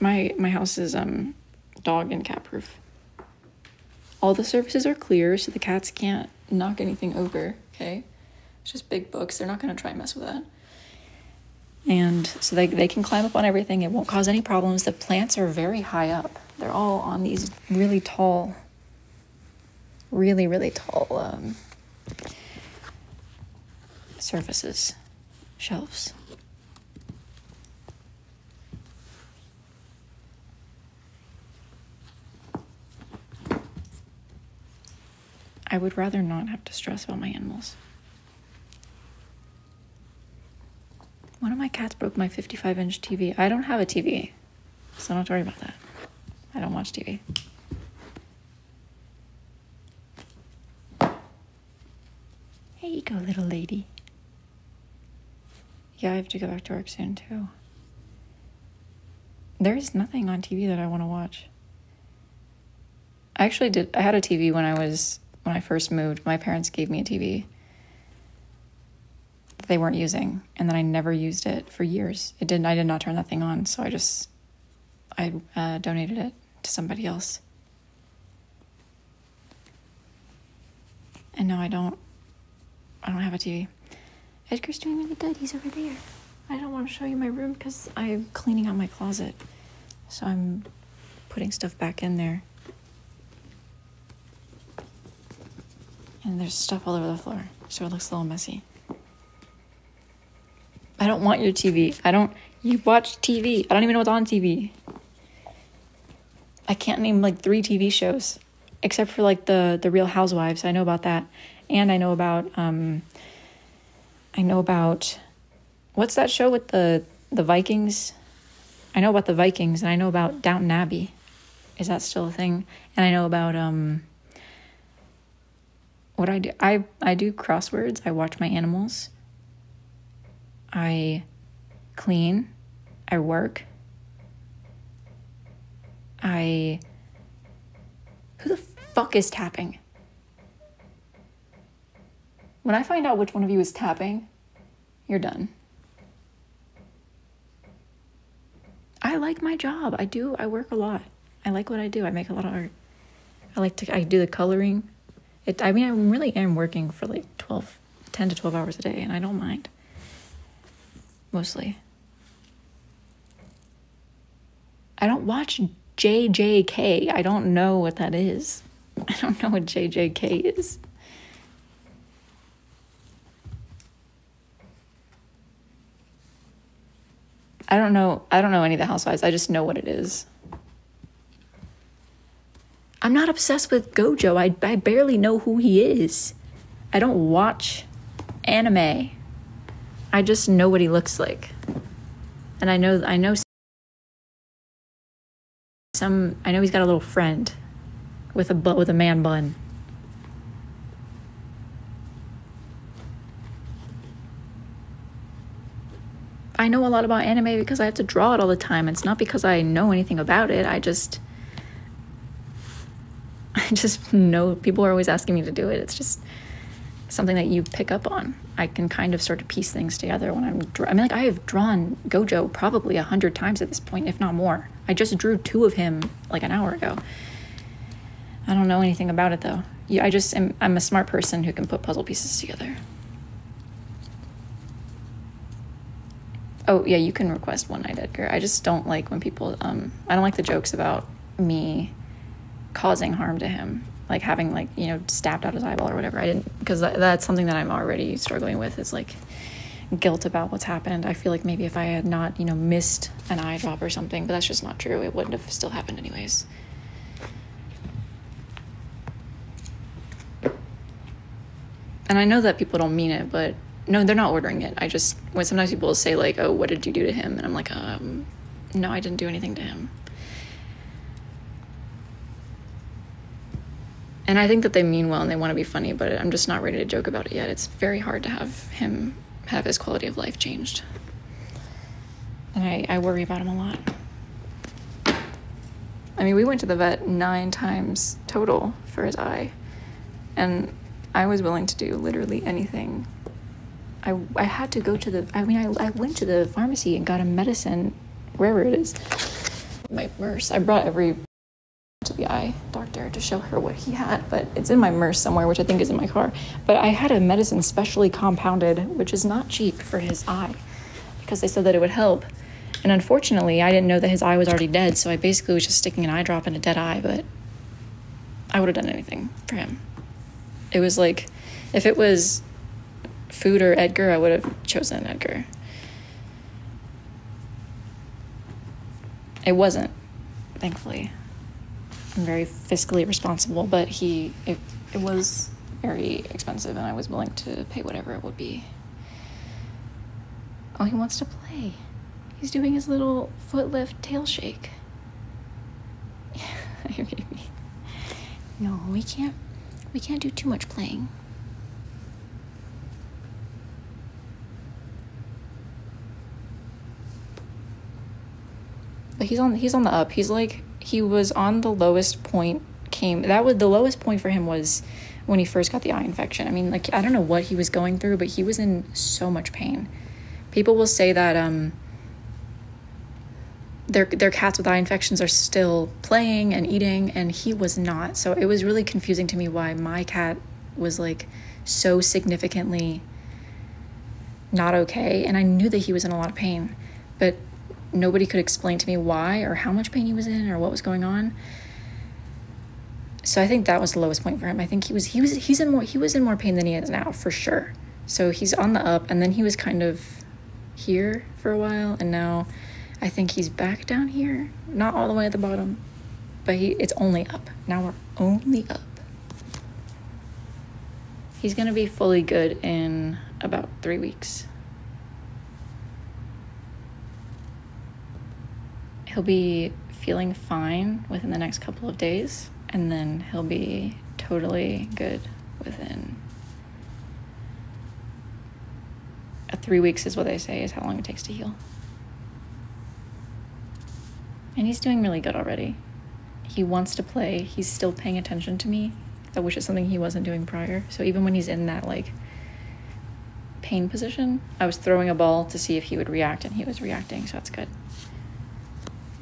My house is dog and cat proof. All the surfaces are clear, so the cats can't knock anything over, okay? It's just big books. They're not going to try and mess with that. And so they can climb up on everything. It won't cause any problems. The plants are very high up. They're all on these really tall, really tall surfaces, shelves. I would rather not have to stress about my animals. One of my cats broke my 55-inch TV. I don't have a TV, so don't have to worry about that. I don't watch TV. Here you go, little lady. Yeah, I have to go back to work soon, too. There is nothing on TV that I want to watch. I had a TV when I first moved. My parents gave me a TV that they weren't using, and then I never used it for years. I did not turn that thing on, so I donated it to somebody else. And now I don't have a TV. Edgar's doing really good. He's over there. I don't want to show you my room because I'm cleaning out my closet. So I'm putting stuff back in there. And there's stuff all over the floor, so it looks a little messy. I don't want your TV. You watch TV. I don't even know what's on TV. I can't name like 3 TV shows, except for like the Real Housewives. I know about that. And I know about, what's that show with the Vikings? I know about the Vikings, and I know about Downton Abbey. Is that still a thing? And I know about, what I do. I do crosswords. I watch my animals. I clean. I work. Who the fuck is tapping? When I find out which one of you is tapping, you're done. I like my job. I do. I work a lot. I like what I do. I make a lot of art. I do the coloring. I really am working for like 10 to 12 hours a day, and I don't mind. Mostly. I don't watch JJK. I don't know what that is. I don't know what JJK is. I don't know any of the housewives. I just know what it is. I'm not obsessed with Gojo. I barely know who he is. I don't watch anime. I just know what he looks like. And I know he's got a little friend with a man bun. I know a lot about anime because I have to draw it all the time. It's not because I know anything about it. I just know people are always asking me to do it. It's just something that you pick up on. I can kind of start to piece things together when I have drawn Gojo probably 100 times at this point, if not more. I just drew 2 of him like an hour ago. I don't know anything about it though. I'm a smart person who can put puzzle pieces together. Oh yeah, you can request one night, Edgar. I just don't like when people, I don't like the jokes about me causing harm to him, like having stabbed out his eyeball or whatever. Because that's something that I'm already struggling with, is like guilt about what's happened. I feel like maybe if I had not, missed an eye drop or something, but that's just not true. It wouldn't have still happened anyways. And I know that people don't mean it, but no, they're not ordering it. When sometimes people will say like, oh, what did you do to him? And I'm like, no, I didn't do anything to him. And I think that they mean well and they want to be funny, but I'm just not ready to joke about it yet. It's very hard to have him have his quality of life changed. And I worry about him a lot. I mean, we went to the vet 9 times total for his eye. And I was willing to do literally anything. I had to go to I went to the pharmacy and got a medicine, wherever it is. My purse. I brought every to the eye doctor to show her what he had, but it's in my Merce somewhere, which I think is in my car. But I had a medicine specially compounded, which is not cheap, for his eye, because they said that it would help. And unfortunately, I didn't know that his eye was already dead, so I basically was just sticking an eye drop in a dead eye, but I would have done anything for him. It was like, if it was food or Edgar, I would have chosen Edgar. It wasn't, thankfully. I'm very fiscally responsible, but it was very expensive, and I was willing to pay whatever it would be. Oh, he wants to play. He's doing his little foot lift tail shake. No, we can't do too much playing. But he's on the up. He was on the lowest point. The lowest point for him was when he first got the eye infection. I mean, like, I don't know what he was going through, but he was in so much pain. People will say that their cats with eye infections are still playing and eating, and he was not. So it was really confusing to me why my cat was like so significantly not okay, and I knew that he was in a lot of pain, but nobody could explain to me why or how much pain he was in or what was going on. So I think that was the lowest point for him. I think he was in more pain than he is now, for sure. So he's on the up, and then he was kind of here for a while, and now I think he's back down here, not all the way at the bottom, but it's only up. Now we're only up. He's gonna be fully good in about 3 weeks. He'll be feeling fine within the next couple of days, and then he'll be totally good within 3 weeks is what they say is how long it takes to heal. And he's doing really good already. He wants to play. He's still paying attention to me, which is something he wasn't doing prior. So even when he's in that like pain position, I was throwing a ball to see if he would react, and he was reacting, so that's good.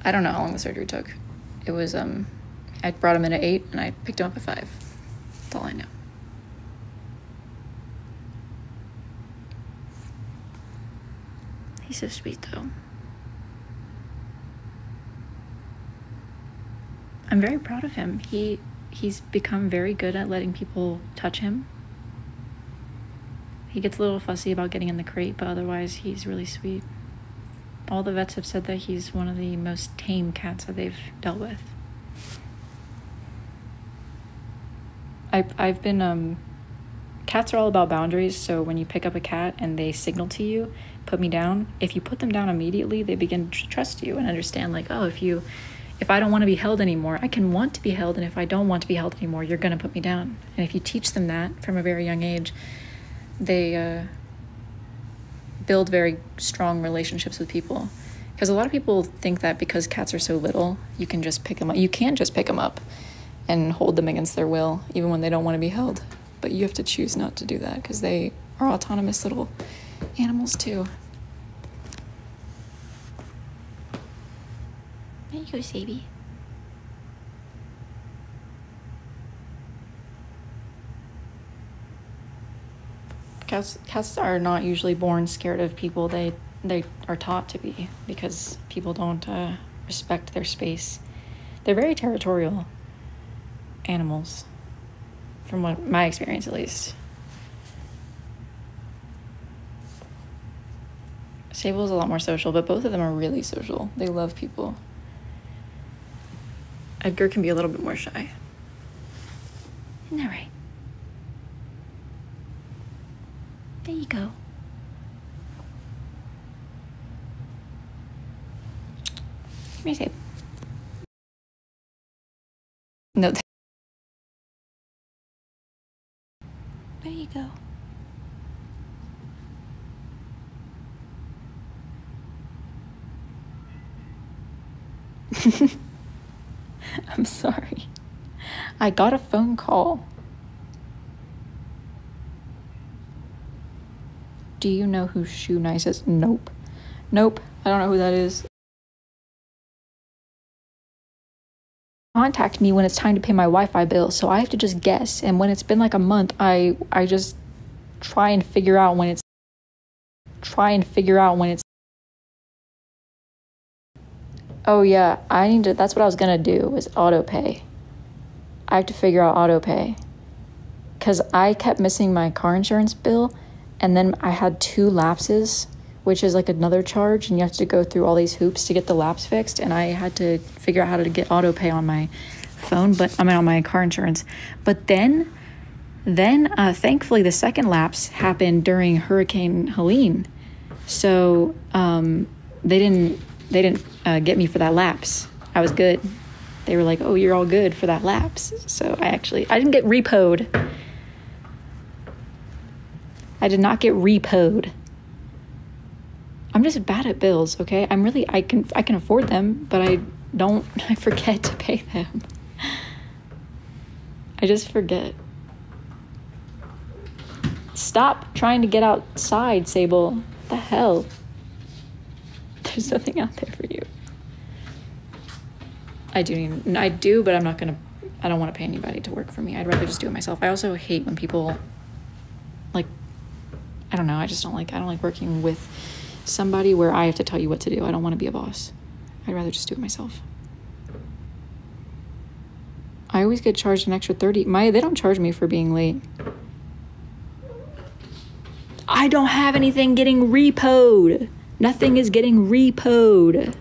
I don't know how long the surgery took. It was, I brought him in at 8, and I picked him up at 5. That's all I know. He's so sweet, though. I'm very proud of him. He's become very good at letting people touch him. He gets a little fussy about getting in the crate, but otherwise he's really sweet. All the vets have said that he's one of the most tame cats that they've dealt with. I've been, cats are all about boundaries, so when you pick up a cat and they signal to you, put me down, if you put them down immediately, they begin to trust you and understand, like, oh, if I don't want to be held anymore, I can want to be held, and if I don't want to be held anymore, you're going to put me down. And if you teach them that from a very young age, they build very strong relationships with people. Because a lot of people think that because cats are so little, you can just pick them up. You can't just pick them up and hold them against their will, even when they don't want to be held. But you have to choose not to do that, because they are autonomous little animals too. There you go, Sabi. Cats are not usually born scared of people. They are taught to be, because people don't respect their space. They're very territorial animals, from what my experience at least. Sable's a lot more social, but both of them are really social. They love people. Edgar can be a little bit more shy. Isn't that right? There you go. Come here, Sabe. No. There you go. I'm sorry. I got a phone call. Do you know who Shoe Nice is? Nope. Nope. I don't know who that is. contact me when it's time to pay my Wi-Fi bill, so I have to just guess. And when it's been like a month, I just try and figure out when it's oh yeah, that's what I was gonna do, is auto pay. I have to figure out auto pay, because I kept missing my car insurance bill, and then I had 2 lapses, which is like another charge, and you have to go through all these hoops to get the lapse fixed, and I had to figure out how to get auto pay on my phone, on my car insurance. But then thankfully the second lapse happened during Hurricane Helene, so they didn't get me for that lapse. I was good. They were like, oh, you're all good for that lapse. So I didn't get repoed. I did not get repoed. I'm just bad at bills, okay? I can afford them, but I forget to pay them. I just forget. Stop trying to get outside, Sable. What the hell? There's nothing out there for you. I do, but I don't want to pay anybody to work for me. I'd rather just do it myself. I also hate when people, like, I don't know, I don't like working with somebody where I have to tell you what to do. I don't want to be a boss. I'd rather just do it myself. I always get charged an extra $30. They don't charge me for being late. I don't have anything getting repoed. Nothing is getting repoed.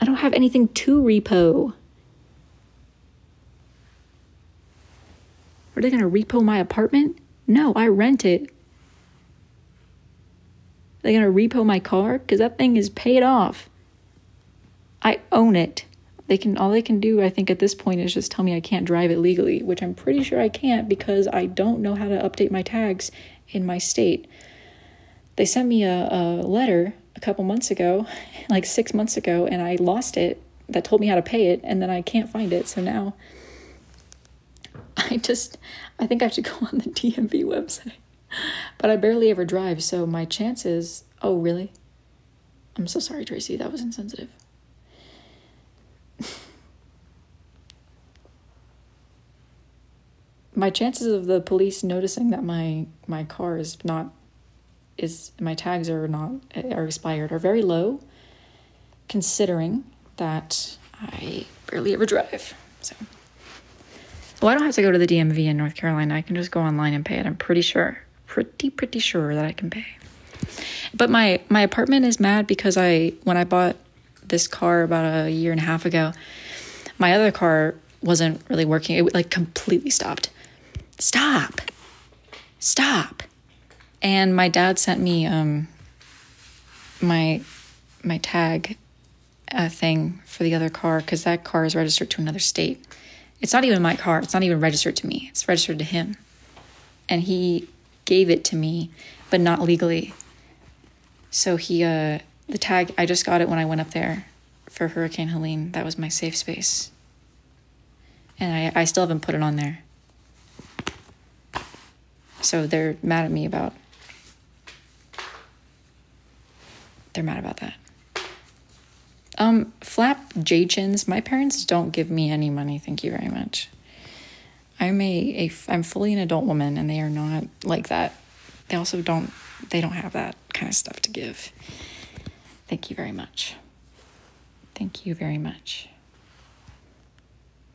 I don't have anything to repo. Are they going to repo my apartment? No, I rent it. They're going to repo my car? Because that thing is paid off. I own it. All they can do, I think, at this point is just tell me I can't drive it legally, which I'm pretty sure I can't because I don't know how to update my tags in my state. They sent me a letter a couple months ago, like 6 months ago, and I lost it, that told me how to pay it, and then I can't find it. So now I think I should go on the DMV website. But I barely ever drive, so my chances... Oh, really? I'm so sorry, Tracy. That was insensitive. My chances of the police noticing that my car my tags are expired are very low, considering that I barely ever drive. So, well, I don't have to go to the DMV in North Carolina. I can just go online and pay it. I'm pretty sure that I can pay. But my apartment is mad because when I bought this car about a year and a half ago, my other car wasn't really working. It like completely stopped. Stop. And my dad sent me my tag thing for the other car because that car is registered to another state. It's not even my car. It's not even registered to me. It's registered to him. And he gave it to me, but not legally. So the tag, I just got it when I went up there for Hurricane Helene. That was my safe space. And I still haven't put it on there. So they're mad at me about... They're mad about that. Flap J-chins. My parents don't give me any money, thank you very much. I'm fully an adult woman, and they are not like that. They also don't have that kind of stuff to give. Thank you very much. Thank you very much.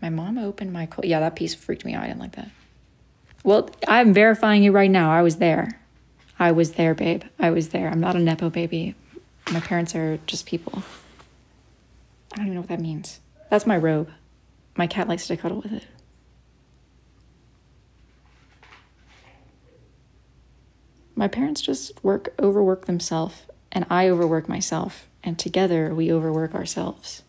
My mom opened my... Yeah, that piece freaked me out. I didn't like that. Well, I'm verifying it right now. I was there. I was there, babe. I was there. I'm not a Nepo baby. My parents are just people. I don't even know what that means. That's my robe. My cat likes to cuddle with it. My parents just overwork themselves, and I overwork myself, and together we overwork ourselves.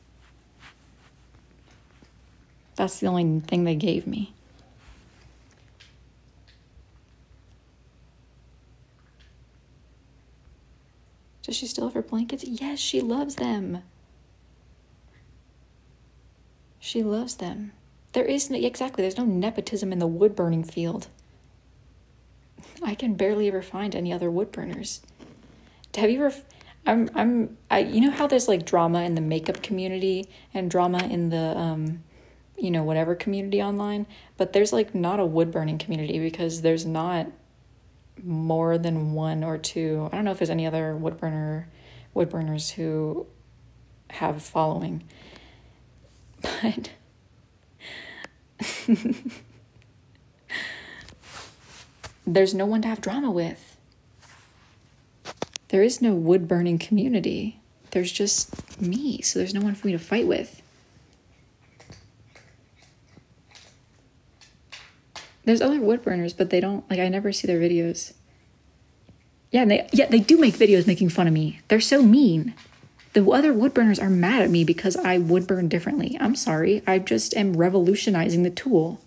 That's the only thing they gave me. Does she still have her blankets? Yes, she loves them. She loves them. There's no nepotism in the wood burning field. I can barely ever find any other wood burners. you know how there's like drama in the makeup community and drama in the you know, whatever community online, but there's like not a wood burning community because there's not more than one or two. I don't know if there's any other wood burners who have following, but there's no one to have drama with. There is no wood burning community. There's just me, so there's no one for me to fight with. There's other wood burners, but they don't, like, I never see their videos. Yeah, they do make videos making fun of me. They're so mean. The other wood burners are mad at me because I wood burn differently. I'm sorry. I just am revolutionizing the tool.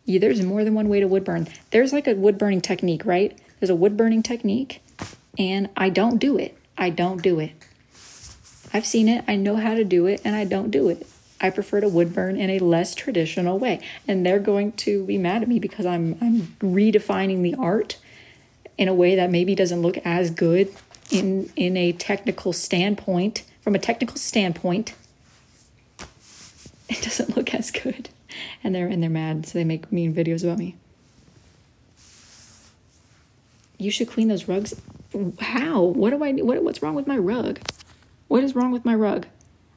Yeah, there's more than one way to wood burn. There's like a wood burning technique, right? There's a wood burning technique, and I don't do it. I don't do it. I've seen it. I know how to do it, and I don't do it. I prefer to wood burn in a less traditional way. And they're going to be mad at me because I'm redefining the art in a way that maybe doesn't look as good in a technical standpoint. From a technical standpoint, it doesn't look as good. And they're mad, so they make mean videos about me. You should clean those rugs. How? What's wrong with my rug? What is wrong with my rug?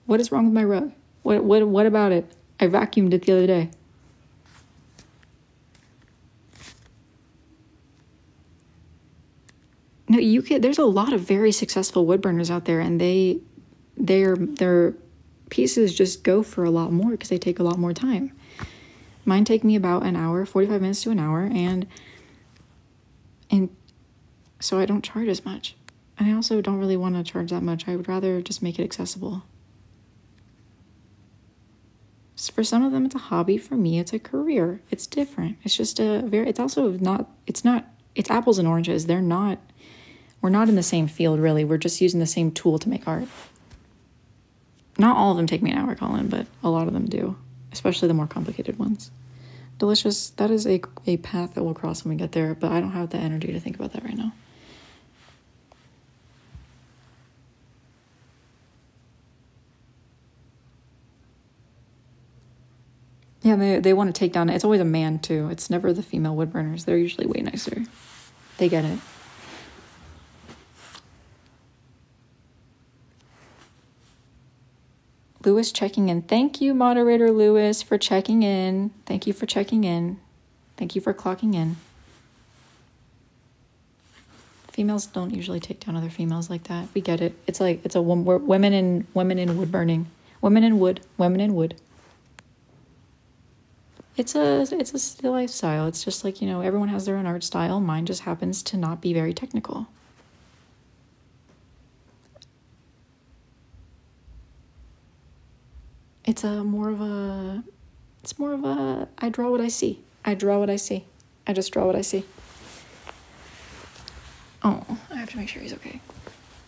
What is wrong with my rug? What about it? I vacuumed it the other day. No, there's a lot of very successful wood burners out there, and their pieces just go for a lot more because they take a lot more time. Mine take me about an hour, 45 minutes to an hour, and so I don't charge as much. And I also don't really want to charge that much. I would rather just make it accessible. For some of them, it's a hobby. For me, it's a career. It's different. It's just it's apples and oranges. We're not in the same field, really. We're just using the same tool to make art. Not all of them take me an hour, Colin, but a lot of them do, especially the more complicated ones. Delicious. That is a path that we'll cross when we get there, but I don't have the energy to think about that right now. Yeah, they want to take down. It's always a man, too. It's never the female wood burners. They're usually way nicer. They get it. Lewis checking in. Thank you, moderator Lewis, for checking in. Thank you for checking in. Thank you for clocking in. Females don't usually take down other females like that. We get it. It's like we're women in wood burning. Women in wood. It's a lifestyle. It's just like, you know, everyone has their own art style. Mine just happens to not be very technical. It's more of a I draw what I see. I just draw what I see. Oh, I have to make sure he's okay.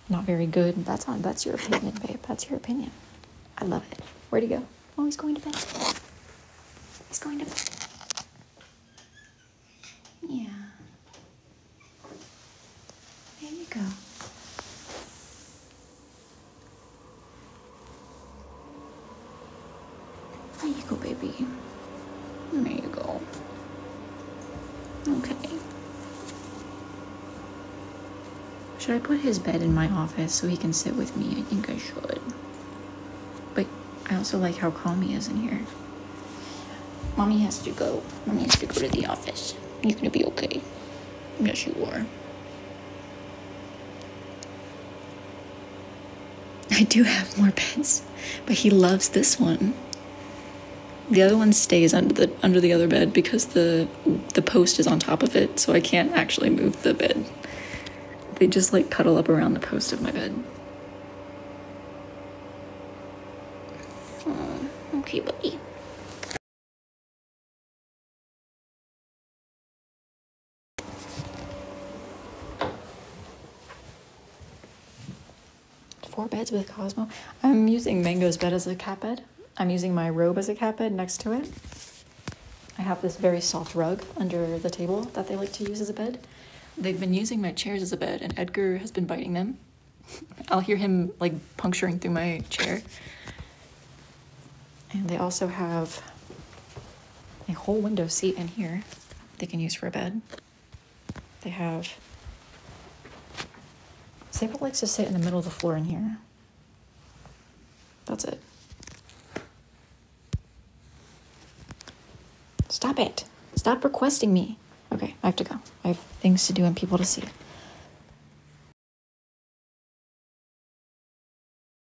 Not very good. That's your opinion, babe. That's your opinion. I love it. Where'd he go? Oh, he's going to bed. He's going to bed. Yeah. There you go. There you go, baby. There you go. Okay. Should I put his bed in my office so he can sit with me? I think I should. But I also like how calm he is in here. Mommy has to go. Mommy has to go to the office. You're gonna be okay. Yes, you are. I do have more beds, but he loves this one. The other one stays under the other bed because the post is on top of it, so I can't actually move the bed. They just like cuddle up around the post of my bed. Oh, okay, buddy. Four beds with Cosmo. I'm using Mango's bed as a cat bed. I'm using my robe as a cat bed next to it. I have this very soft rug under the table that they like to use as a bed. They've been using my chairs as a bed, and Edgar has been biting them. I'll hear him like puncturing through my chair. And they also have a whole window seat in here they can use for a bed. They have... Sable likes to sit in the middle of the floor in here. That's it. Stop it. Stop requesting me. Okay, I have to go. I have things to do and people to see.